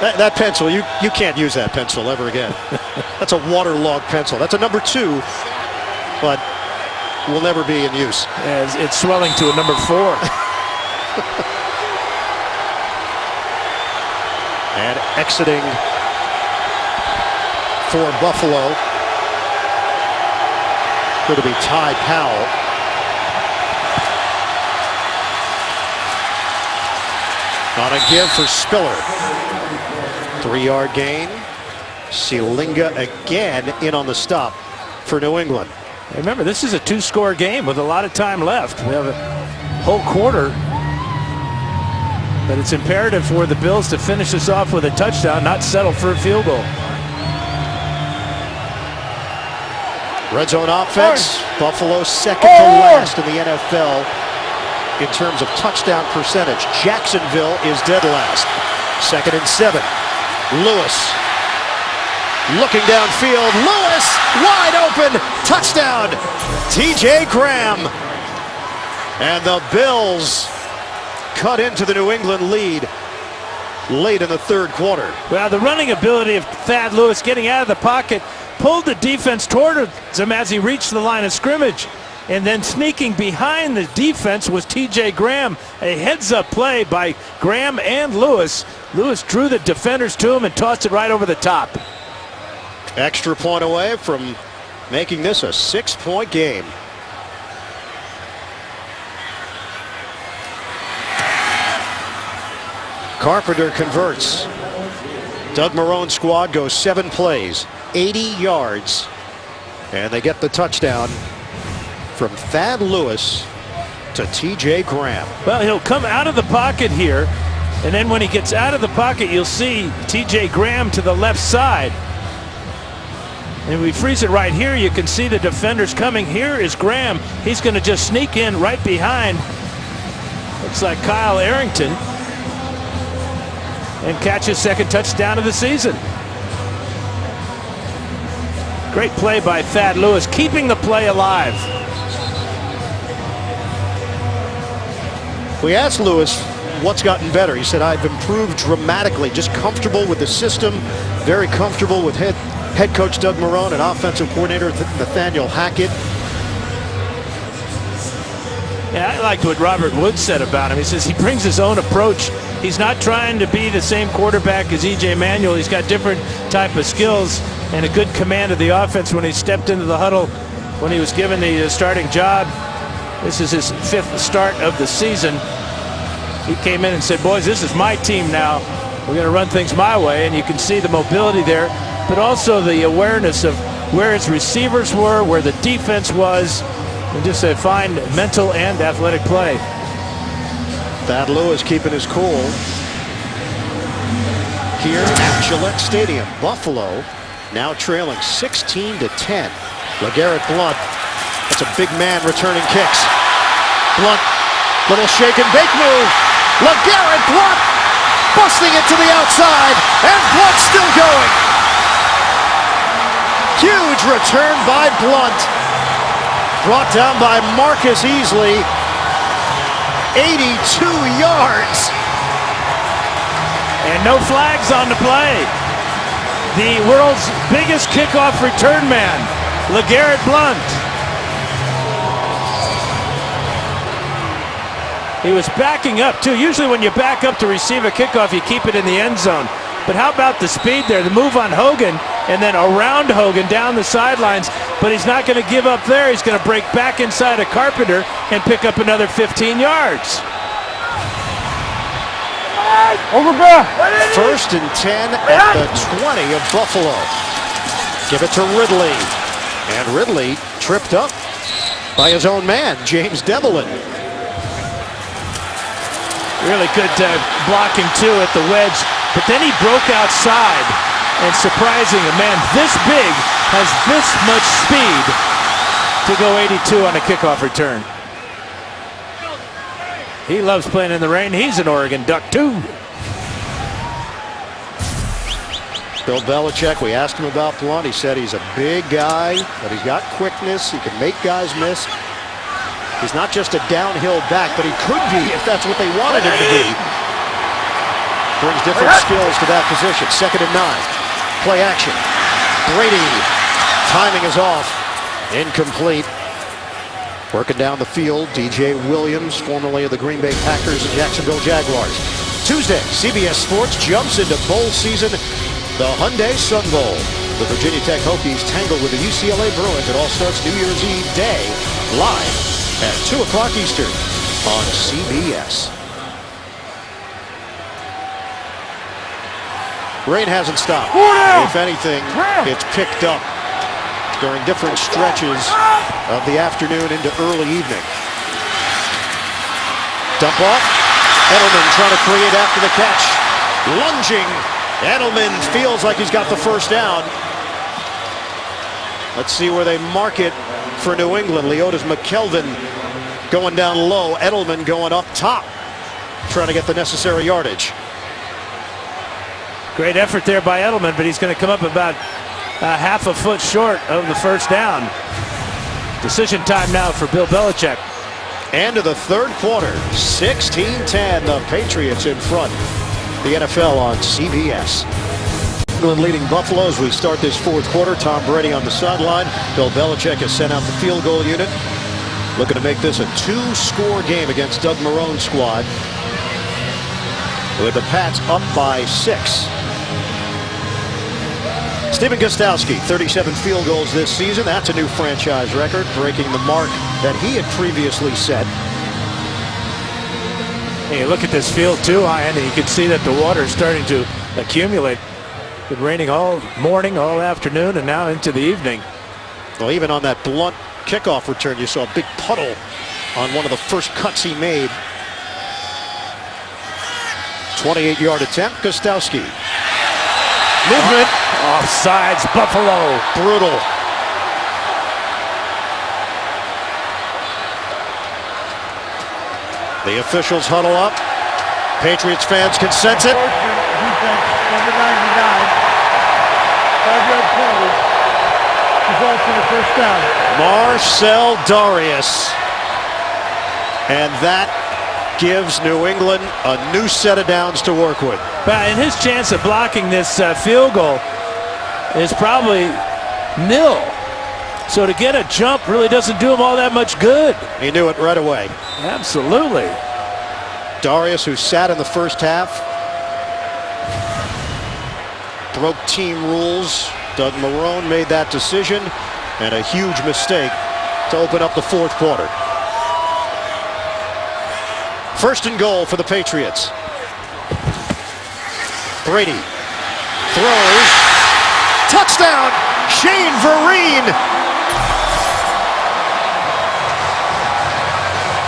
That pencil, you can't use that pencil ever again. That's a waterlogged pencil. That's a number 2, but will never be in use. Yeah, it's swelling to a number 4. And exiting for Buffalo. Going to be Ty Powell. On a give for Spiller. 3-yard gain. Sealinga again in on the stop for New England. Remember, this is a 2-score game with a lot of time left. We have a whole quarter. But it's imperative for the Bills to finish this off with a touchdown, not settle for a field goal. Red zone offense. Buffalo second to last in the NFL in terms of touchdown percentage. Jacksonville is dead last. 2nd and 7. Lewis looking downfield. Lewis wide open. Touchdown. T.J. Graham. And the Bills cut into the New England lead late in the 3rd quarter. Well, the running ability of Thad Lewis getting out of the pocket pulled the defense toward him as he reached the line of scrimmage. And then sneaking behind the defense was T.J. Graham. A heads-up play by Graham and Lewis. Lewis drew the defenders to him and tossed it right over the top. Extra point away from making this a 6-point game. Carpenter converts. Doug Marone's squad goes 7 plays, 80 yards, and they get the touchdown from Thad Lewis to T.J. Graham. Well, he'll come out of the pocket here, and then when he gets out of the pocket, you'll see T.J. Graham to the left side. And if we freeze it right here, you can see the defenders coming. Here is Graham. He's going to just sneak in right behind. Looks like Kyle Arrington. And catch his 2nd touchdown of the season. Great play by Thad Lewis, keeping the play alive. We asked Lewis what's gotten better. He said, I've improved dramatically, just comfortable with the system, very comfortable with head coach Doug Marone and offensive coordinator Nathaniel Hackett. Yeah, I liked what Robert Wood said about him. He says he brings his own approach. He's not trying to be the same quarterback as E.J. Manuel. He's got different type of skills and a good command of the offense when he stepped into the huddle when he was given the starting job. This is his 5th start of the season. He came in and said, boys, this is my team now. We're going to run things my way, and you can see the mobility there, but also the awareness of where his receivers were, where the defense was, and just a fine mental and athletic play. Thad Lewis keeping his cool here at Gillette Stadium. Buffalo now trailing 16-10. LeGarrette Blount, that's a big man returning kicks. Blount, little shake and bake move. LeGarrette Blount busting it to the outside, and Blount still going. Huge return by Blount. Brought down by Marcus Easley. 82 yards. And no flags on the play. The world's biggest kickoff return man, LeGarrette Blount. He was backing up too. Usually when you back up to receive a kickoff, you keep it in the end zone. But how about the speed there? The move on Hogan and then around Hogan down the sidelines. But he's not going to give up there. He's going to break back inside of Carpenter and pick up another 15 yards. Over back. 1st and 10 at the 20 of Buffalo. Give it to Ridley. And Ridley tripped up by his own man, James Devlin. Really good blocking too at the wedge. But then he broke outside. And surprising, a man this big has this much speed to go 82 on a kickoff return. He loves playing in the rain. He's an Oregon Duck, too. Bill Belichick, we asked him about Blount. He said he's a big guy, but he's got quickness. He can make guys miss. He's not just a downhill back, but he could be if that's what they wanted him to be. Brings different skills to that position. 2nd and 9. Play action. Brady. Timing is off. Incomplete. Working down the field, DJ Williams, formerly of the Green Bay Packers and Jacksonville Jaguars. Tuesday, CBS Sports jumps into bowl season. The Hyundai Sun Bowl. The Virginia Tech Hokies tangle with the UCLA Bruins. It all starts New Year's Eve day, live at 2 o'clock Eastern on CBS. Rain hasn't stopped. If anything, it's picked up during different stretches of the afternoon into early evening. Dump off. Edelman trying to create after the catch. Lunging. Edelman feels like he's got the first down. Let's see where they mark it for New England. Leotis McKelvin going down low. Edelman going up top, trying to get the necessary yardage. Great effort there by Edelman, but he's going to come up about half a foot short of the first down. Decision time now for Bill Belichick. End of the third quarter, 16-10. The Patriots in front. The NFL on CBS. England leading Buffalo as we start this fourth quarter. Tom Brady on the sideline. Bill Belichick has sent out the field goal unit. Looking to make this a 2-score game against Doug Marrone's squad, with the Pats up by 6. Stephen Gostkowski, 37 field goals this season. That's a new franchise record, breaking the mark that he had previously set. Hey, look at this field too, Andy. You can see that the water is starting to accumulate. It's been raining all morning, all afternoon, and now into the evening. Well, even on that Blount kickoff return, you saw a big puddle on one of the first cuts he made. 28-yard attempt. Gostkowski. Movement. Offsides, Buffalo. Brutal. The officials huddle up. Patriots fans can sense it. Defense, number 99. 5-yard penalty. Results in the first down. Marcel Darius. And that gives New England a new set of downs to work with. And his chance of blocking this field goal is probably nil. So to get a jump really doesn't do him all that much good. He knew it right away. Absolutely. Darius, who sat in the first half, broke team rules. Doug Marrone made that decision, and a huge mistake to open up the fourth quarter. First and goal for the Patriots. Brady throws. Touchdown, Shane Vereen.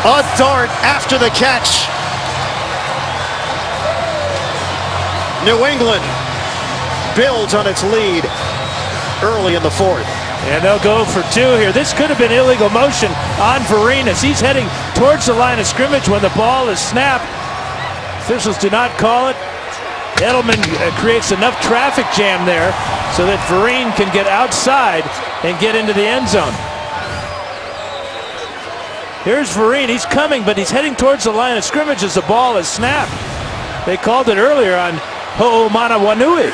A dart after the catch. New England builds on its lead early in the fourth. And they'll go for 2 here. This could have been illegal motion on Vereen as he's heading towards the line of scrimmage when the ball is snapped. Officials do not call it. Edelman creates enough traffic jam there so that Vereen can get outside and get into the end zone. Here's Vereen. He's coming, but he's heading towards the line of scrimmage as the ball is snapped. They called it earlier on Ho'omanawanui.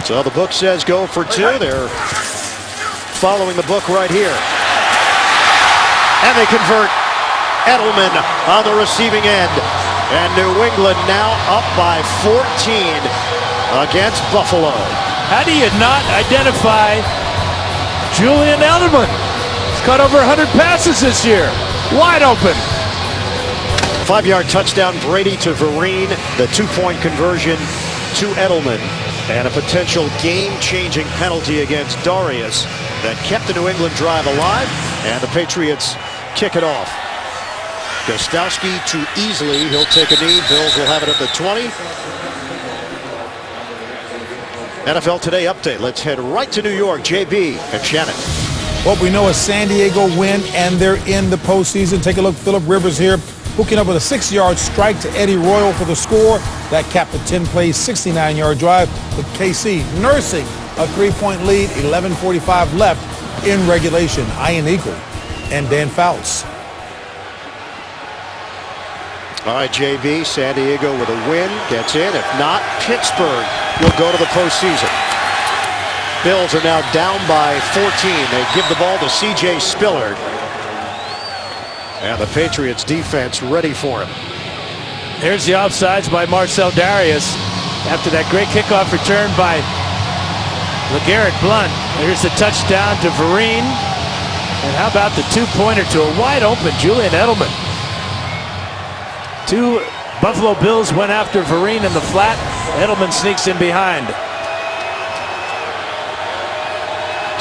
So the book says go for 2. They're following the book right here. And they convert. Edelman on the receiving end. And New England now up by 14 against Buffalo. How do you not identify Julian Edelman? He's caught over 100 passes this year. Wide open. 5-yard touchdown, Brady to Vereen. The 2-point conversion to Edelman. And a potential game-changing penalty against Darius that kept the New England drive alive. And the Patriots kick it off. Gostkowski too easily. He'll take a knee. Bills will have it at the 20. NFL Today update. Let's head right to New York. JB and Shannon. What we know is San Diego win, and they're in the postseason. Take a look, Phillip Rivers here, hooking up with a 6-yard strike to Eddie Royal for the score. That capped a 10-play, 69-yard drive, with KC nursing a 3-point lead, 11:45 left in regulation. Ian Eagle and Dan Fouts. All right, JB, San Diego with a win, gets in. If not, Pittsburgh will go to the postseason. Bills are now down by 14. They give the ball to C.J. Spillard. And the Patriots defense ready for him. Here's the offsides by Marcel Darius after that great kickoff return by LeGarrette Blount. Here's the touchdown to Vereen. And how about the two-pointer to a wide-open Julian Edelman? Two Buffalo Bills went after Vereen in the flat. Edelman sneaks in behind.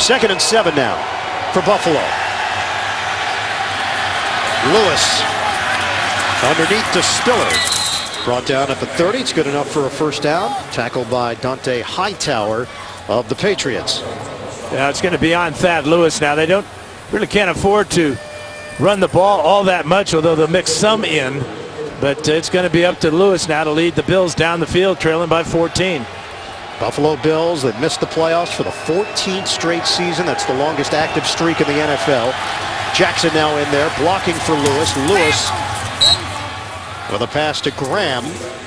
2nd and 7 now for Buffalo. Lewis underneath to Spiller. Brought down at the 30. It's good enough for a first down. Tackled by Dante Hightower of the Patriots. Yeah, it's going to be on Thad Lewis now. They really can't afford to run the ball all that much, although they'll mix some in. But it's going to be up to Lewis now to lead the Bills down the field, trailing by 14. Buffalo Bills that missed the playoffs for the 14th straight season. That's the longest active streak in the NFL. Jackson now in there, blocking for Lewis. Lewis with a pass to Graham,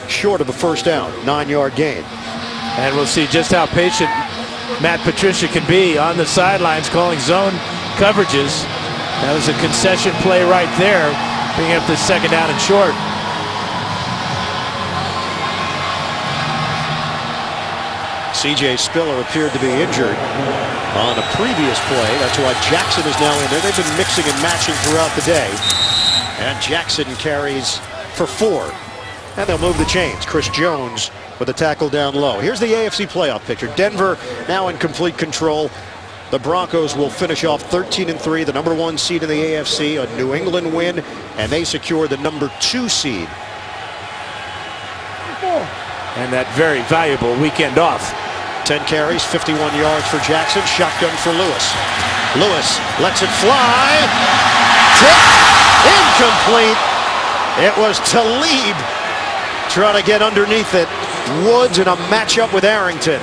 short of a first down, 9-yard gain. And we'll see just how patient Matt Patricia can be on the sidelines, calling zone coverages. That was a concession play right there, bringing up the 2nd down and short. C.J. Spiller appeared to be injured on a previous play. That's why Jackson is now in there. They've been mixing and matching throughout the day. And Jackson carries for 4. And they'll move the chains. Chris Jones with a tackle down low. Here's the AFC playoff picture. Denver now in complete control. The Broncos will finish off 13-3, the number 1 seed in the AFC. A New England win, and they secure the number 2 seed. And that very valuable weekend off. 10 carries, 51 yards for Jackson. Shotgun for Lewis. Lewis lets it fly. Tipped. Incomplete. It was Talib trying to get underneath it. Woods in a matchup with Arrington.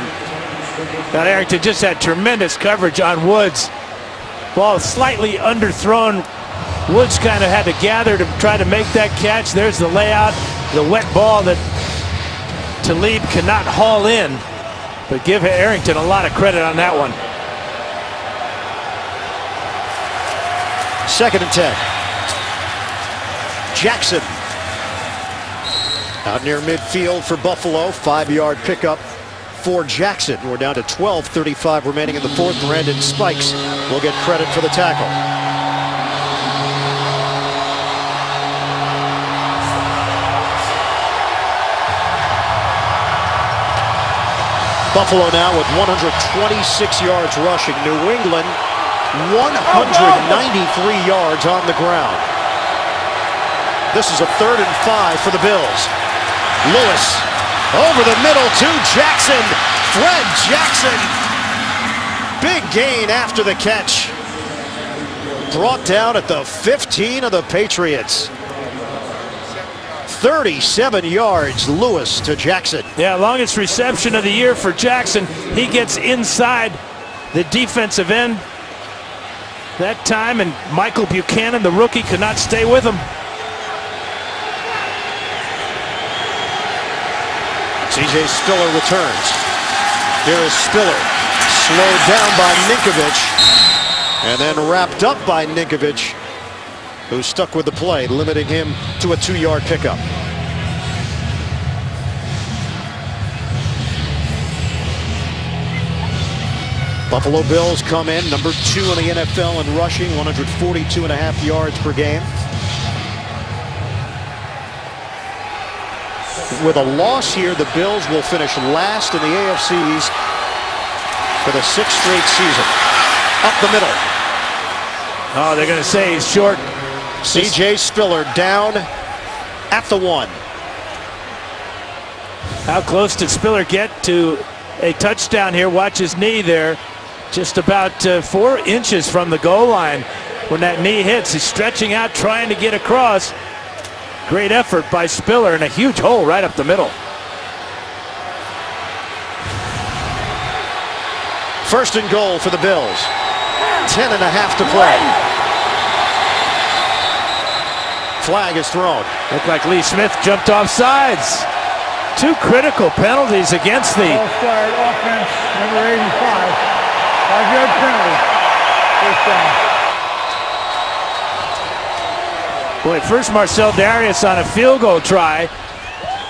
Now Arrington just had tremendous coverage on Woods. Ball slightly underthrown. Woods kind of had to gather to try to make that catch. There's the layout. The wet ball that Talib cannot haul in. But give Arrington a lot of credit on that one. 2nd and 10. Jackson out near midfield for Buffalo. 5-yard pickup for Jackson. We're down to 12:35 remaining in the 4th. Brandon Spikes will get credit for the tackle. Buffalo now with 126 yards rushing. New England 193 yards on the ground. This is a 3rd and 5 for the Bills. Lewis over the middle to Jackson. Fred Jackson. Big gain after the catch. Brought down at the 15 of the Patriots. 37 yards, Lewis to Jackson. Yeah, longest reception of the year for Jackson. He gets inside the defensive end that time, and Michael Buchanan, the rookie, could not stay with him. C.J. Spiller returns. Here is Spiller, slowed down by Ninkovich, and then wrapped up by Ninkovich, who stuck with the play, limiting him to a 2-yard pickup. Buffalo Bills come in, number 2 in the NFL in rushing, 142.5 yards per game. With a loss here, the Bills will finish last in the AFC East for the 6th straight season. Up the middle. Oh, they're going to say he's short. C.J. Spiller down at the 1. How close did Spiller get to a touchdown here? Watch his knee there. just about 4 inches from the goal line when that knee hits. He's stretching out, trying to get across. Great effort by Spiller, and a huge hole right up the middle. First and goal for the Bills. 10.5 to play. Flag is thrown. Looked like Lee Smith jumped off sides. 2 critical penalties against the Ball started offense, number 85. 5-yard penalty. First down. Boy, first Marcel Darius on a field goal try,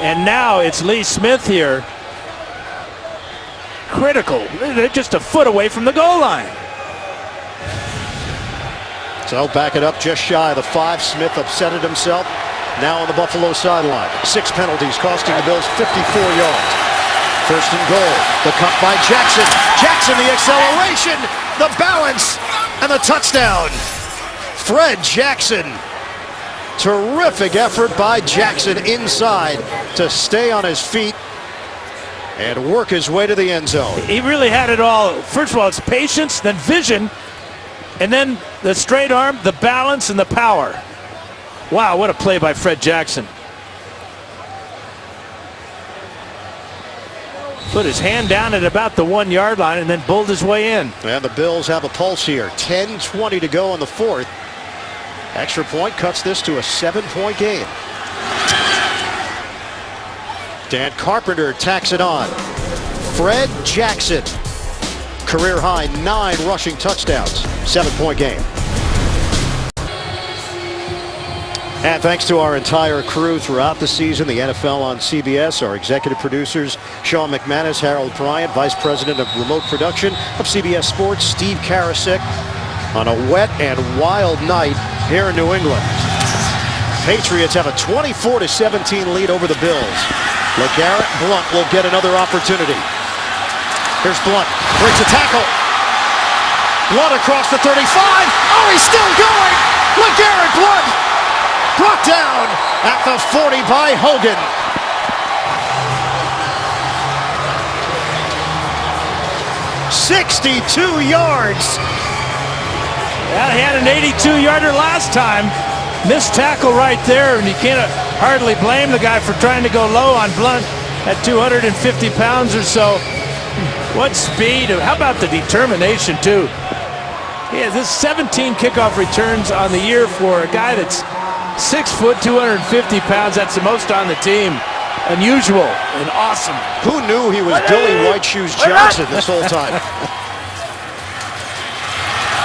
and now it's Lee Smith here. Critical. They're just a foot away from the goal line. So back it up just shy of the 5. Smith upsetted himself. Now on the Buffalo sideline. 6 penalties costing the Bills 54 yards. First and goal. The cut by Jackson. Jackson, the acceleration, the balance, and the touchdown. Fred Jackson. Terrific effort by Jackson inside to stay on his feet and work his way to the end zone. He really had it all. First of all, it's patience, then vision, and then the straight arm, the balance, and the power. Wow, what a play by Fred Jackson. Put his hand down at about the 1-yard line and then bowled his way in. And the Bills have a pulse here. 10:20 to go in the 4th. Extra point cuts this to a 7-point game. Dan Carpenter tacks it on. Fred Jackson, career high 9 rushing touchdowns. 7-point game. And thanks to our entire crew throughout the season, the NFL on CBS, our executive producers, Sean McManus, Harold Bryant, Vice President of Remote Production of CBS Sports, Steve Karasik, on a wet and wild night here in New England. Patriots have a 24-17 lead over the Bills. LeGarrette Blount will get another opportunity. Here's Blount, breaks a tackle. Blount across the 35. Oh, he's still going. LeGarrette Blount brought down at the 40 by Hogan. "62 yards. Yeah, he had an 82-yarder last time. Missed tackle right there, and you can't hardly blame the guy for trying to go low on Blount at 250 pounds or so. What speed. How about the determination, too? Yeah, this 17 kickoff returns on the year for a guy that's 6 foot, 250 pounds. That's the most on the team. Unusual and awesome. Who knew he was Billy White Shoes Johnson this whole time?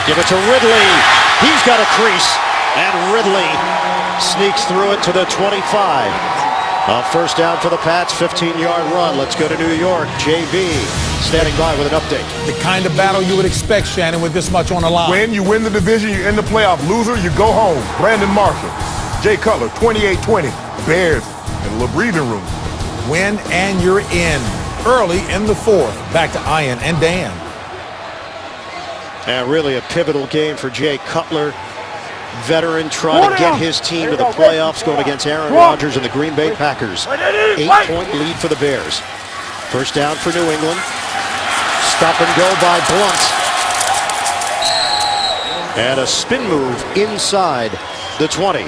Give it to Ridley. He's got a crease. And Ridley sneaks through it to the 25. A first down for the Pats, 15-yard run. Let's go to New York. JB standing by with an update. The kind of battle you would expect, Shannon, with this much on the line. Win, you win the division, you're in the playoff. Loser, you go home. Brandon Marshall, Jay Cutler, 28-20. Bears in a little breathing room. Win and you're in. Early in the 4th. Back to Ian and Dan. And really a pivotal game for Jay Cutler. Veteran trying to get his team to the playoffs, going against Aaron Rodgers and the Green Bay Packers. 8-point lead for the Bears. First down for New England. Stop and go by Blount. And a spin move inside the 20.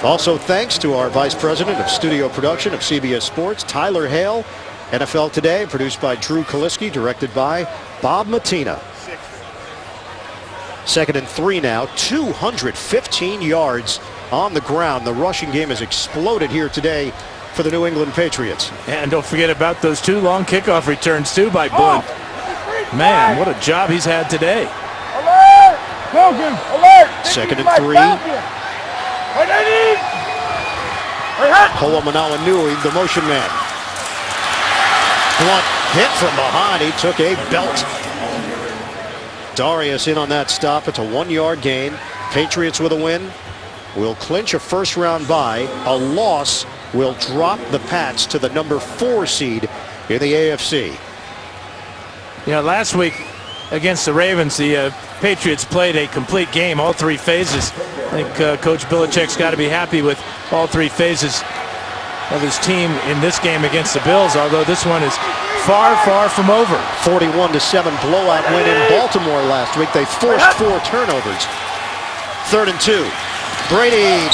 Also thanks to our Vice President of Studio Production of CBS Sports, Tyler Hale. NFL Today, produced by Drew Kaliski, directed by Bob Matina. 2nd and 3 now, 215 yards on the ground. The rushing game has exploded here today for the New England Patriots. And don't forget about those 2 long kickoff returns, too, by Blount. Man, what a job he's had today. Alert! Hogan, alert! 2nd and 3. Polamalu Nui, the motion man. Blount hit from behind. He took a belt. Darius in on that stop. It's a 1-yard gain. Patriots with a win will clinch a first-round bye. A loss will drop the Pats to the number 4 seed in the AFC. You know, last week against the Ravens, the Patriots played a complete game, all 3 phases. I think Coach Belichick's got to be happy with all 3 phases of his team in this game against the Bills, although this one is far, far from over. 41-7 blowout win in Baltimore last week. They forced 4 turnovers. 3rd and 2. Brady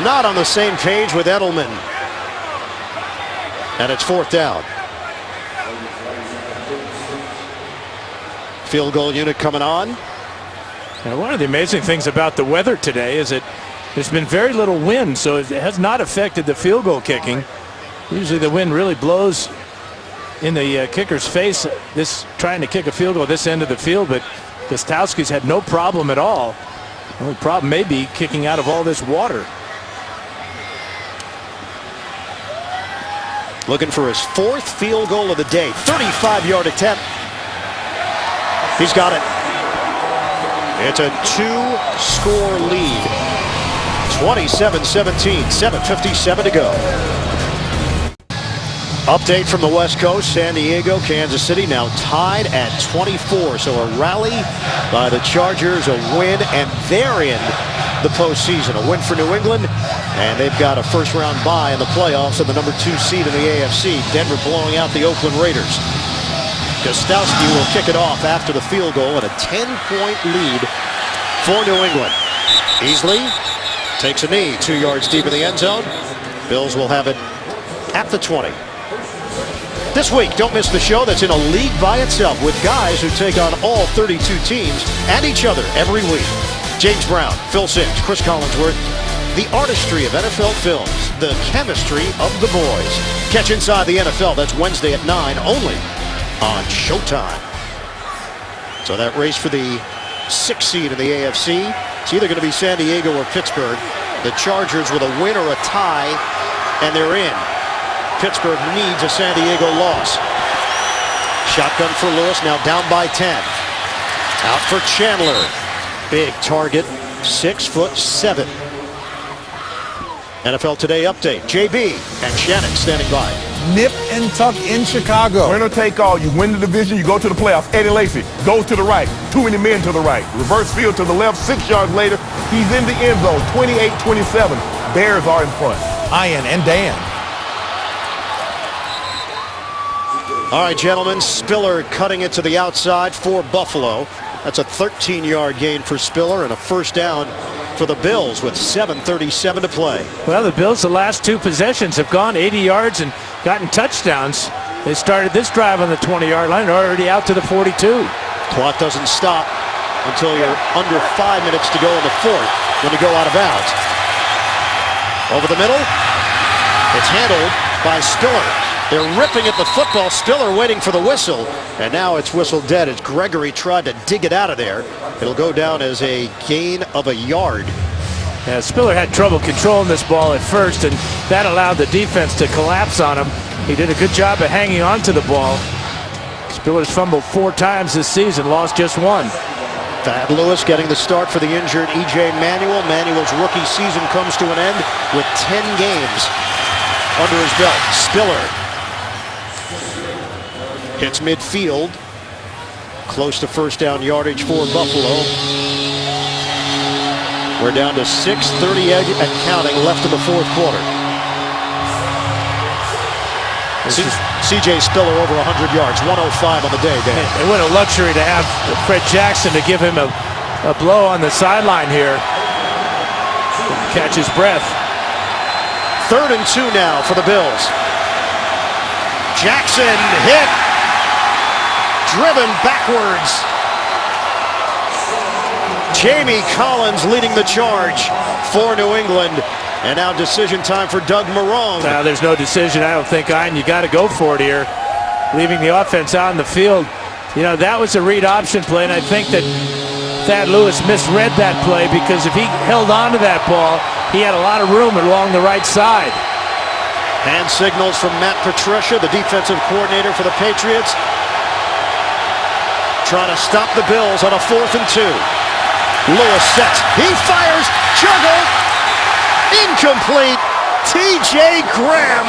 not on the same page with Edelman. And it's 4th down. Field goal unit coming on. And one of the amazing things about the weather today is that there's been very little wind, so it has not affected the field goal kicking. Usually the wind really blows in the kicker's face, trying to kick a field goal this end of the field, but Gostowski's had no problem at all. The only problem may be kicking out of all this water. Looking for his 4th field goal of the day. 35-yard attempt. He's got it. It's a 2-score lead. 27-17, 7:57 to go. Update from the West Coast. San Diego, Kansas City now tied at 24. So a rally by the Chargers, a win, and they're in the postseason. A win for New England, and they've got a first-round bye in the playoffs and the number 2 seed in the AFC. Denver blowing out the Oakland Raiders. Gostowski will kick it off after the field goal and a 10-point lead for New England. Easley takes a knee 2 yards deep in the end zone. Bills will have it at the 20. This week, don't miss the show that's in a league by itself with guys who take on all 32 teams and each other every week. James Brown, Phil Simms, Chris Collinsworth. The artistry of NFL films, the chemistry of the boys. Catch Inside the NFL. That's Wednesday at 9 only on Showtime. So that race for the 6th seed in the AFC. It's either going to be San Diego or Pittsburgh. The Chargers with a win or a tie, and they're in. Pittsburgh needs a San Diego loss. Shotgun for Lewis, now down by 10. Out for Chandler. Big target, 6'7". NFL Today update. JB and Shannon standing by. Nip and tuck in Chicago. Winner take all. You win the division, you go to the playoffs. Eddie Lacy goes to the right. Too many men to the right. Reverse field to the left. 6 yards later, he's in the end zone. 28-27. Bears are in front. Ian and Dan. All right, gentlemen. Spiller cutting it to the outside for Buffalo. That's a 13-yard gain for Spiller and a first down for the Bills with 7:37 to play. Well, the Bills, the last 2 possessions have gone 80 yards and gotten touchdowns. They started this drive on the 20-yard line, already out to the 42. Clock doesn't stop until you're under 5 minutes to go in the 4th when you go out of bounds. Over the middle. It's handled by Spiller. They're ripping at the football. Spiller waiting for the whistle. And now it's whistle dead as Gregory tried to dig it out of there. It'll go down as a gain of a yard. Yeah, Spiller had trouble controlling this ball at first, and that allowed the defense to collapse on him. He did a good job of hanging on to the ball. Spiller's fumbled 4 times this season, lost just 1. Thad Lewis getting the start for the injured E.J. Manuel. Manuel's rookie season comes to an end with 10 games under his belt. Spiller hits midfield. Close to first down yardage for Buffalo. We're down to 6:30 and counting left in the 4th quarter. C.J. Spiller over 100 yards, 105 on the day, Dan. And what a luxury to have Fred Jackson to give him a blow on the sideline here. Catch his breath. 3rd and 2 now for the Bills. Jackson hit. Driven backwards. Jamie Collins leading the charge for New England. And now decision time for Doug Marrone. Now there's no decision, I don't think, Ian. You got to go for it here. Leaving the offense out in the field. You know, that was a read option play, and I think that Thad Lewis misread that play, because if he held on to that ball, he had a lot of room along the right side. Hand signals from Matt Patricia, the defensive coordinator for the Patriots. Trying to stop the Bills on a 4th and 2. Lewis sets. He fires. Juggle. Incomplete. T.J. Graham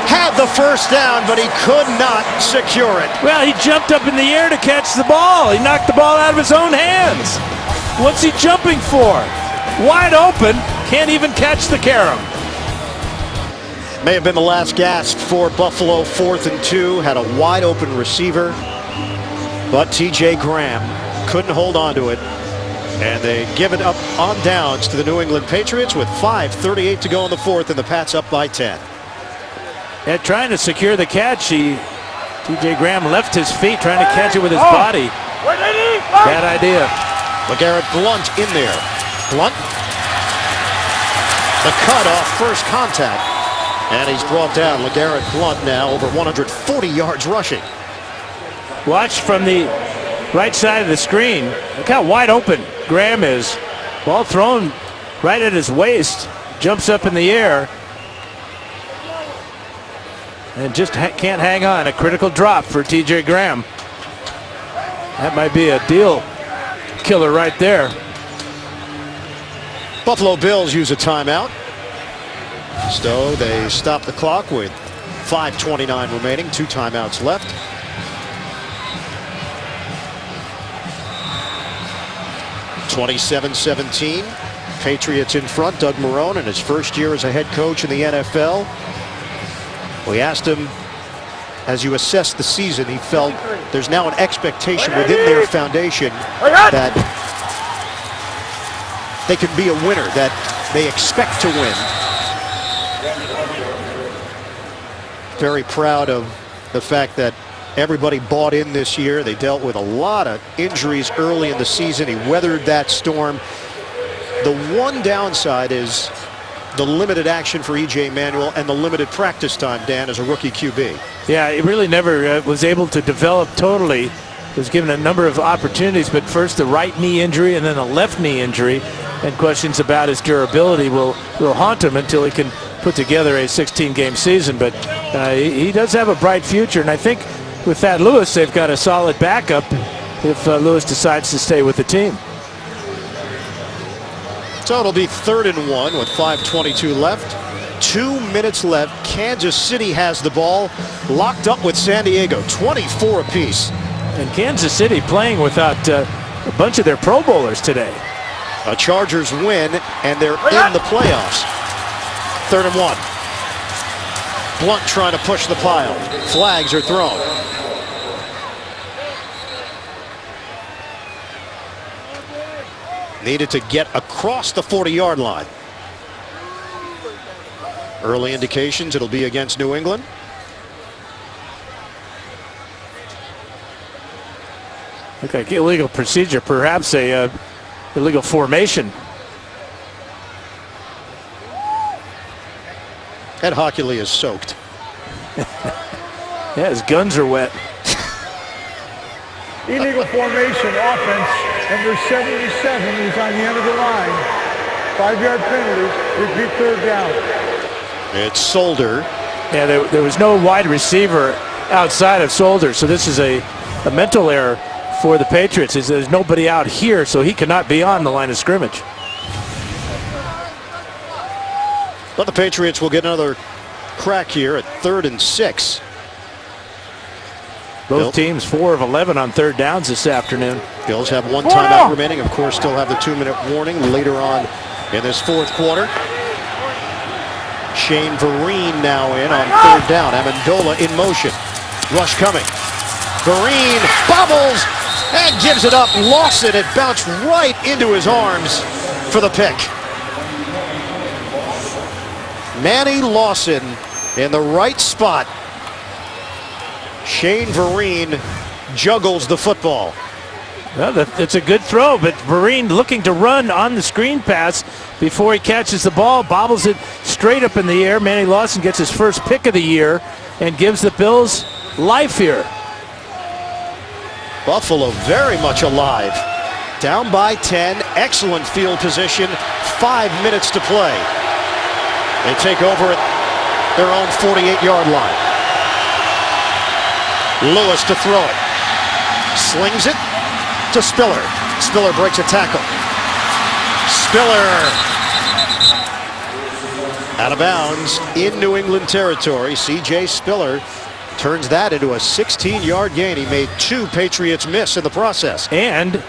had the first down, but he could not secure it. Well, he jumped up in the air to catch the ball. He knocked the ball out of his own hands. What's he jumping for? Wide open. Can't even catch the carom. May have been the last gasp for Buffalo. 4th and 2. Had a wide open receiver, but T.J. Graham couldn't hold on to it. And they give it up on downs to the New England Patriots with 5:38 to go in the 4th, and the Pats up by 10. Yeah, trying to secure the catch. T.J. Graham left his feet trying to catch it with his body. Bad idea. LeGarrette Blount in there. Blount. The cut off first contact. And he's brought down. LeGarrette Blount now over 140 yards rushing. Watch from the right side of the screen. Look how wide open Graham is. Ball thrown right at his waist. Jumps up in the air. And just can't hang on. A critical drop for T.J. Graham. That might be a deal killer right there. Buffalo Bills use a timeout. So they stop the clock with 5:29 remaining. 2 timeouts left. (27-17). Patriots in front. Doug Marrone in his first year as a head coach in the NFL. We asked him, as you assess the season, he felt there's now an expectation within their foundation that they can be a winner, that they expect to win. Very proud of the fact that everybody bought in this year. They dealt with a lot of injuries early in the season. He weathered that storm. The one downside is the limited action for E.J. Manuel and the limited practice time, Dan, as a rookie QB. Yeah, he really never was able to develop totally. Was given a number of opportunities, but first the right knee injury and then a left knee injury, and questions about his durability will haunt him until he can put together a 16-game season. But he does have a bright future, and I think with Thad Lewis, they've got a solid backup if Lewis decides to stay with the team. So it'll be 3rd and 1 with 5:22 left. 2 minutes left. Kansas City has the ball, locked up with San Diego, 24 apiece. And Kansas City playing without a bunch of their Pro Bowlers today. A Chargers win, and they're in the playoffs. 3rd and 1. Blount trying to push the pile. Flags are thrown. Needed to get across the 40-yard line. Early indications it'll be against New England. Look like illegal procedure, perhaps a illegal formation. Ed Hockley is soaked. Yeah, his guns are wet. Illegal formation offense. Number 77 is on the end of the line. 5-yard penalty. Repeat 3rd down. It's Solder. Yeah, there was no wide receiver outside of Solder, so this is a mental error for the Patriots. There's nobody out here, so he cannot be on the line of scrimmage. But the Patriots will get another crack here at 3rd and 6. Both teams 4 of 11 on 3rd downs this afternoon. Bills have 1 timeout remaining. Of course, still have the 2-minute warning later on in this 4th quarter. Shane Vereen now in on 3rd down. Amendola in motion. Rush coming. Vereen bobbles and gives it up. Lawson, it bounced right into his arms for the pick. Manny Lawson in the right spot. Shane Vereen juggles the football. Well, it's a good throw, but Vereen looking to run on the screen pass before he catches the ball, bobbles it straight up in the air. Manny Lawson gets his first pick of the year and gives the Bills life here. Buffalo very much alive. Down by 10, excellent field position, 5 minutes to play. They take over at their own 48-yard line. Lewis to throw it. Slings it to Spiller. Spiller breaks a tackle. Spiller out of bounds in New England territory. C.J. Spiller turns that into a 16-yard gain. He made 2 Patriots miss in the process. And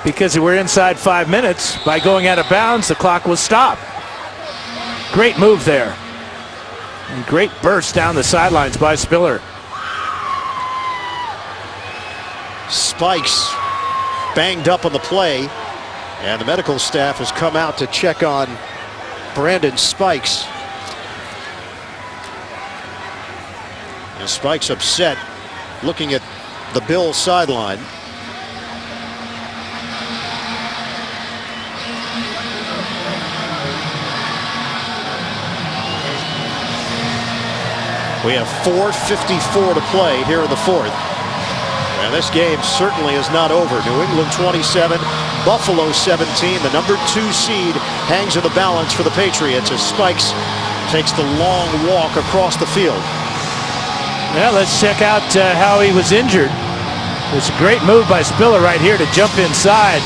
because we're inside 5 minutes, by going out of bounds, the clock will stop. Great move there. And great burst down the sidelines by Spiller. Spikes banged up on the play, and the medical staff has come out to check on Brandon Spikes. And Spikes upset, looking at the Bills sideline. We have 4:54 to play here in the fourth. And this game certainly is not over. New England 27, Buffalo 17. The number 2 seed hangs in the balance for the Patriots as Spikes takes the long walk across the field. Well, let's check out how he was injured. It's a great move by Spiller right here to jump inside.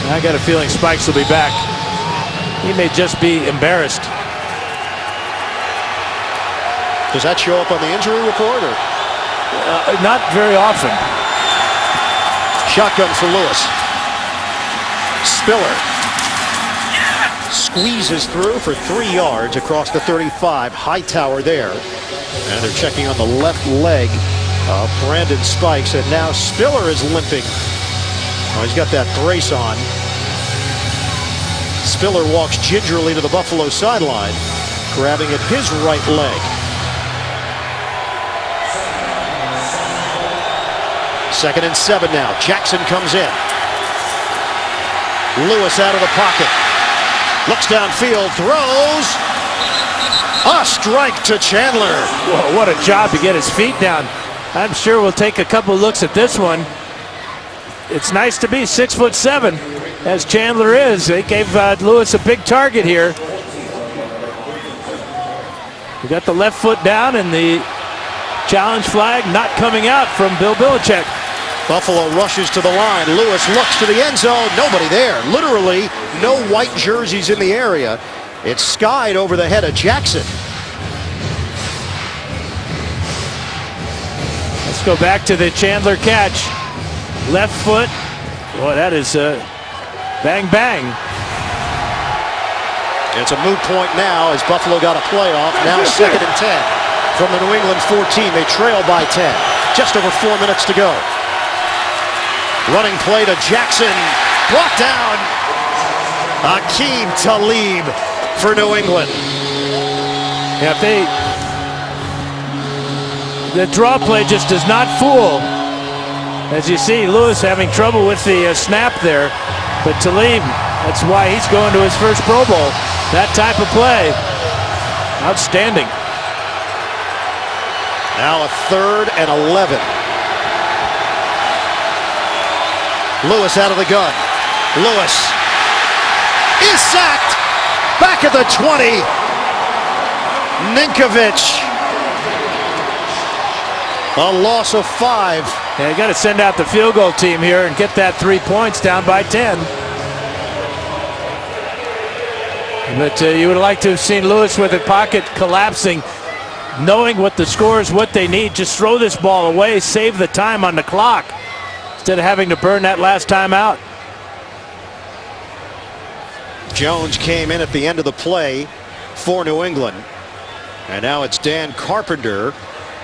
I got a feeling Spikes will be back. He may just be embarrassed. Does that show up on the injury report? Or? Not very often. Shotgun for Lewis. Spiller squeezes through for 3 yards across the 35. Hightower there. And they're checking on the left leg of Brandon Spikes. And now Spiller is limping. Oh, he's got that brace on. Spiller walks gingerly to the Buffalo sideline, grabbing at his right leg. Second and 7 now. Jackson comes in. Lewis out of the pocket. Looks downfield, throws. A strike to Chandler. Whoa, what a job to get his feet down. I'm sure we'll take a couple looks at this one. It's nice to be 6'7", as Chandler is. They gave Lewis a big target here. We got the left foot down and the challenge flag not coming out from Bill Belichick. Buffalo rushes to the line. Lewis looks to the end zone. Nobody there. Literally no white jerseys in the area. It's skied over the head of Jackson. Let's go back to the Chandler catch. Left foot. Boy, that is bang, bang. It's a moot point now as Buffalo got a playoff. Now second and 10 from the New England 14. They trail by 10. Just over 4 minutes to go. Running play to Jackson. Brought down. Akeem Talib for New England. Yeah, the draw play just does not fool. As you see, Lewis having trouble with the snap there. But Talib, that's why he's going to his first Pro Bowl. That type of play. Outstanding. Now a 3rd and 11. Lewis out of the gun. Lewis is sacked. Back at the 20. Ninkovich. A loss of 5. Yeah, you got to send out the field goal team here and get that 3 points down by 10. But you would like to have seen Lewis with the pocket collapsing, knowing what the score is, what they need. Just throw this ball away, save the time on the clock, instead of having to burn that last time out. Jones came in at the end of the play for New England. And now it's Dan Carpenter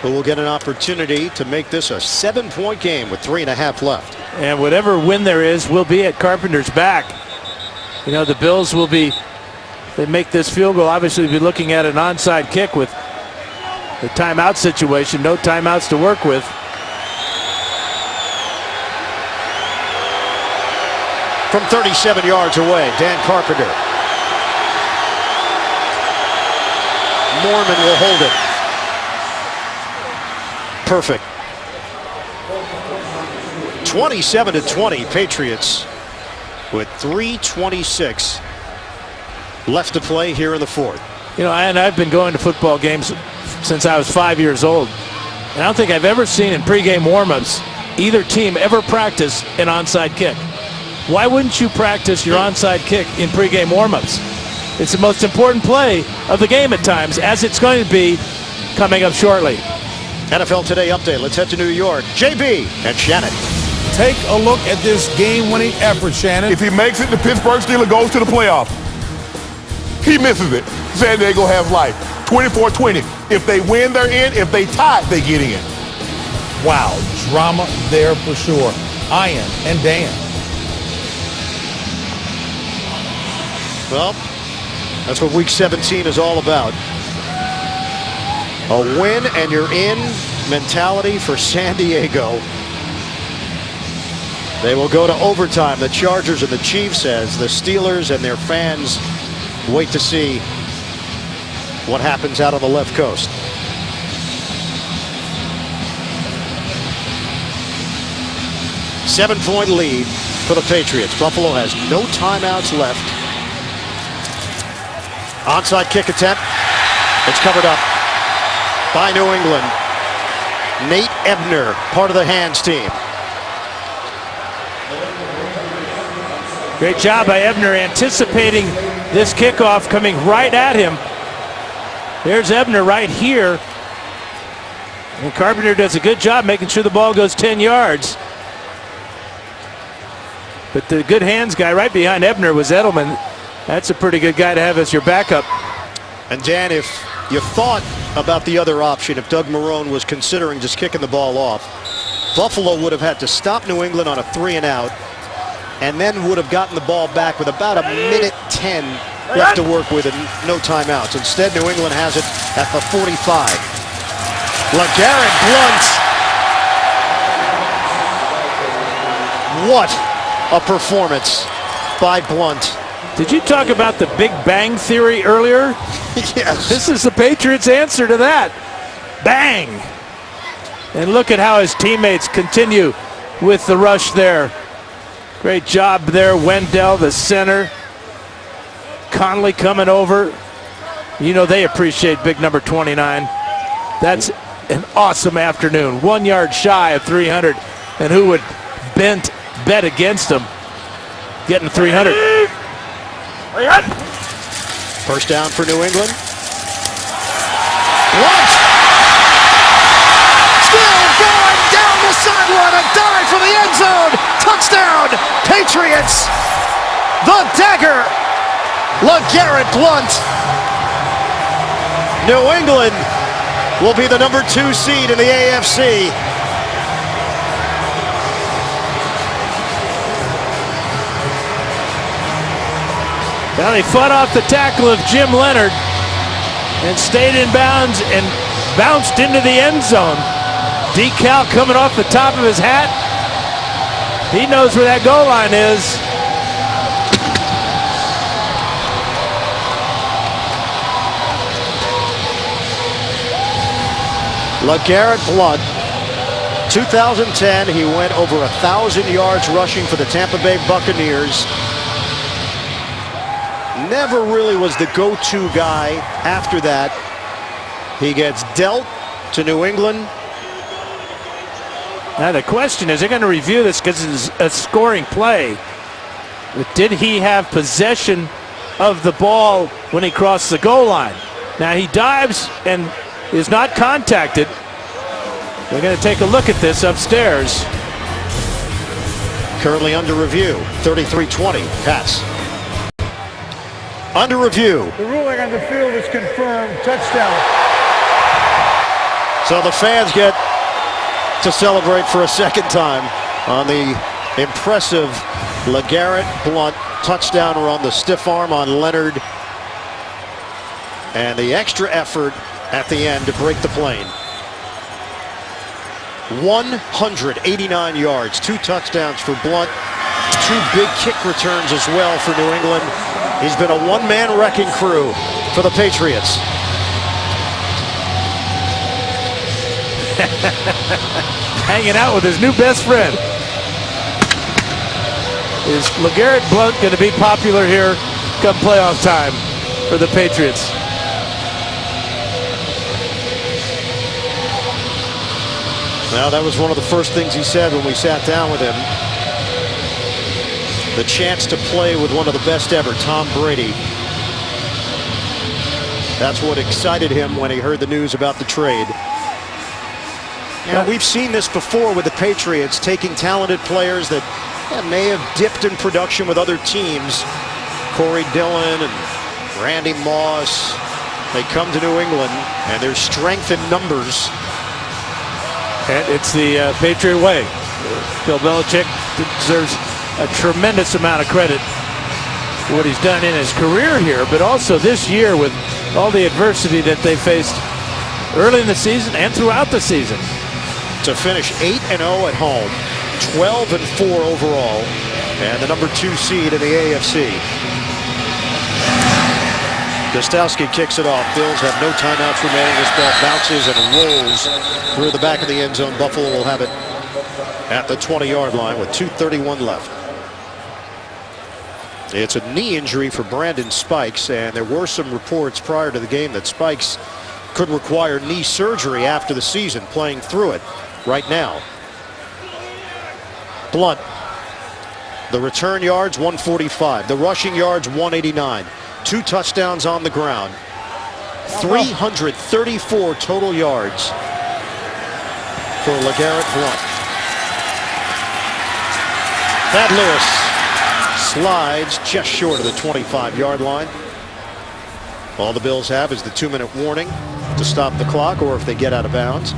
who will get an opportunity to make this a 7-point game with 3.5 left. And whatever win there is will be at Carpenter's back. You know, the Bills will be, if they make this field goal, obviously be looking at an onside kick with the timeout situation. No timeouts to work with. From 37 yards away, Dan Carpenter. Mormon will hold it. Perfect. 27-20 Patriots with 3:26 left to play here in the fourth. You know, and I've been going to football games since I was 5 years old. And I don't think I've ever seen in pregame warmups either team ever practice an onside kick. Why wouldn't you practice your onside kick in pregame warmups? It's the most important play of the game at times, as it's going to be coming up shortly. NFL Today update. Let's head to New York. JB and Shannon. Take a look at this game-winning effort, Shannon. If he makes it, the Pittsburgh Steelers goes to the playoffs. He misses it. San Diego has life. 24-20. If they win, they're in. If they tie, they get in. Wow, drama there for sure. Ian and Dan. Well, that's what Week 17 is all about. A win and you're in mentality for San Diego. They will go to overtime, the Chargers and the Chiefs, as the Steelers and their fans wait to see what happens out on the left coast. Seven-point lead for the Patriots. Buffalo has no timeouts left. Onside kick attempt. It's covered up by New England. Nate Ebner, part of the hands team. Great job by Ebner anticipating this kickoff coming right at him. There's Ebner right here. And Carpenter does a good job making sure the ball goes 10 yards. But the good hands guy right behind Ebner was Edelman. That's a pretty good guy to have as your backup. And Dan, if you thought about the other option, if Doug Marrone was considering just kicking the ball off, Buffalo would have had to stop New England on a 3-and-out, and then would have gotten the ball back with about a minute 10 left to work with and no timeouts. Instead, New England has it at the 45. LeGarrette Blount. What a performance by Blount. Did you talk about the Big Bang Theory earlier? Yes. This is the Patriots' answer to that. Bang! And look at how his teammates continue with the rush there. Great job there. Wendell, the center. Conley coming over. You know they appreciate big number 29. That's an awesome afternoon. 1 yard shy of 300. And who would bet against him getting 300? First down for New England. Blount! Still going down the sideline. A dive for the end zone. Touchdown, Patriots. The dagger, LeGarrette Blount. New England will be the number 2 seed in the AFC. Well, he fought off the tackle of Jim Leonard and stayed in bounds and bounced into the end zone. Decal coming off the top of his hat. He knows where that goal line is. LeGarrette Blount, 2010, he went over 1,000 yards rushing for the Tampa Bay Buccaneers. Never really was the go-to guy after that. He gets dealt to New England. Now the question is, they're going to review this because it's a scoring play. But did he have possession of the ball when he crossed the goal line? Now he dives and is not contacted. We're going to take a look at this upstairs. Currently under review, 33-20, Pats. Under review. The ruling on the field is confirmed. Touchdown. So the fans get to celebrate for a second time on the impressive LeGarrette Blount touchdown run, the stiff arm on Leonard, and the extra effort at the end to break the plane. 189 yards, 2 touchdowns for Blount, 2 big kick returns as well for New England. He's been a one-man wrecking crew for the Patriots. Hanging out with his new best friend. Is LeGarrette Blount going to be popular here come playoff time for the Patriots? Well, that was one of the first things he said when we sat down with him. The chance to play with one of the best ever, Tom Brady. That's what excited him when he heard the news about the trade. Yeah, we've seen this before with the Patriots, taking talented players that may have dipped in production with other teams. Corey Dillon and Randy Moss. They come to New England, and there's strength in numbers. And it's the Patriot way. Bill Belichick deserves a tremendous amount of credit for what he's done in his career here, but also this year with all the adversity that they faced early in the season and throughout the season. To finish 8-0 at home, 12-4 overall, and the number 2 seed in the AFC. Gostowski kicks it off. Bills have no timeouts remaining. This ball bounces and rolls through the back of the end zone. Buffalo will have it at the 20-yard line with 2:31 left. It's a knee injury for Brandon Spikes, and there were some reports prior to the game that Spikes could require knee surgery after the season, playing through it right now. Blunt. The return yards, 145. The rushing yards, 189. 2 touchdowns on the ground. 334 total yards for LeGarrette Blunt. Thad Lewis slides just short of the 25-yard line. All the Bills have is the 2-minute warning to stop the clock, or if they get out of bounds.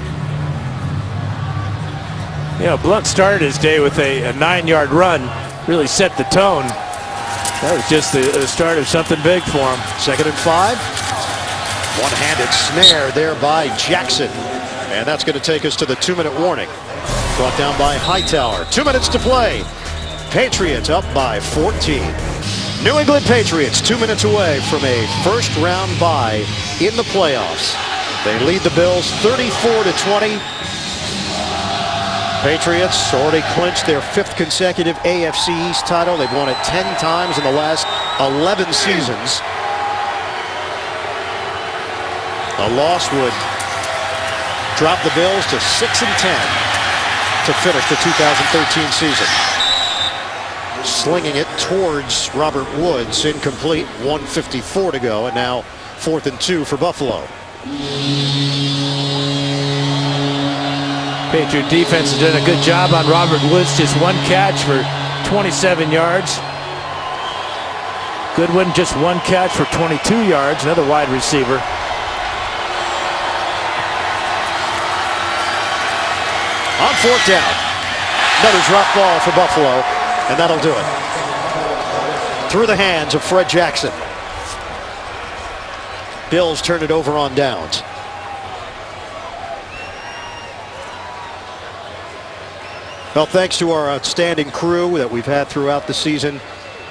You know, Blunt started his day with a 9-yard run, really set the tone. That was just the start of something big for him. 2nd and 5. One-handed snare there by Jackson. And that's going to take us to the 2-minute warning. Brought down by Hightower. 2 minutes to play. Patriots up by 14. New England Patriots 2 minutes away from a first-round bye in the playoffs. They lead the Bills 34-20. Patriots already clinched their 5th consecutive AFC East title. They've won it 10 times in the last 11 seasons. A loss would drop the Bills to 6-10 to finish the 2013 season. Slinging it towards Robert Woods, incomplete. 1:54 to go, and now 4th and 2 for Buffalo. Patriot defense has done a good job on Robert Woods. Just 1 catch for 27 yards. Goodwin just 1 catch for 22 yards. Another wide receiver. On 4th down. Another drop ball for Buffalo, and that'll do it. Through the hands of Fred Jackson. Bills turn it over on downs. Well, thanks to our outstanding crew that we've had throughout the season.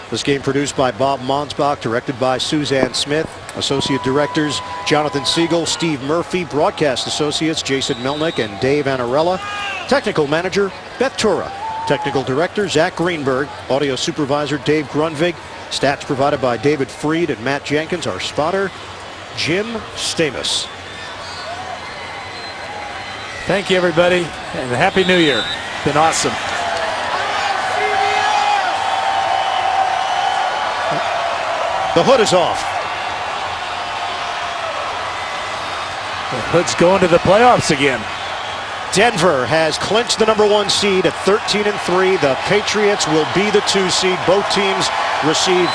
This game produced by Bob Monsbach, directed by Suzanne Smith. Associate directors Jonathan Siegel, Steve Murphy. Broadcast associates Jason Melnick and Dave Anarella. Technical manager Beth Tura. Technical director Zach Greenberg. Audio supervisor Dave Grunvig. Stats provided by David Freed and Matt Jenkins. Our spotter Jim Stamos. Thank you, everybody, and Happy New Year. Been awesome. The hood is off. The Hood's going to the playoffs again. Denver has clinched the number 1 seed at 13-3. The Patriots will be the 2 seed. Both teams receive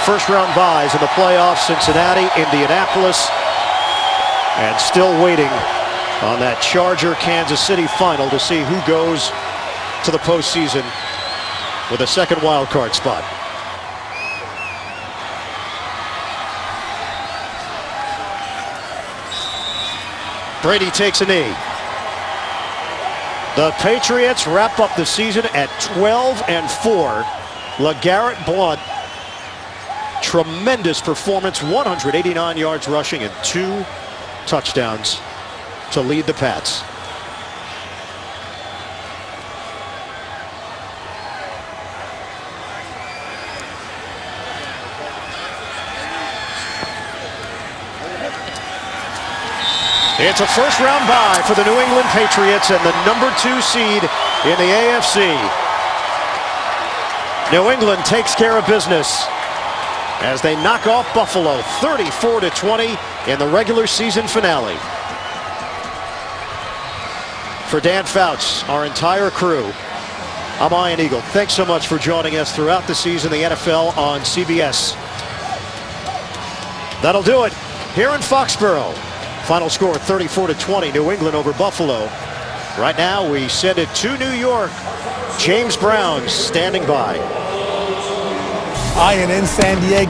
first-round byes in the playoffs. Cincinnati, Indianapolis, and still waiting on that Charger-Kansas City final to see who goes to the postseason with a second wild card spot. Brady takes a knee. The Patriots wrap up the season at 12-4. LeGarrette Blunt, tremendous performance, 189 yards rushing and 2 touchdowns to lead the Pats. It's a first-round bye for the New England Patriots and the number 2 seed in the AFC. New England takes care of business as they knock off Buffalo 34-20 in the regular season finale. For Dan Fouts, our entire crew, I'm Ian Eagle. Thanks so much for joining us throughout the season, the NFL on CBS. That'll do it here in Foxborough. Final score 34-20, New England over Buffalo. Right now we send it to New York. James Brown standing by. Ian in San Diego.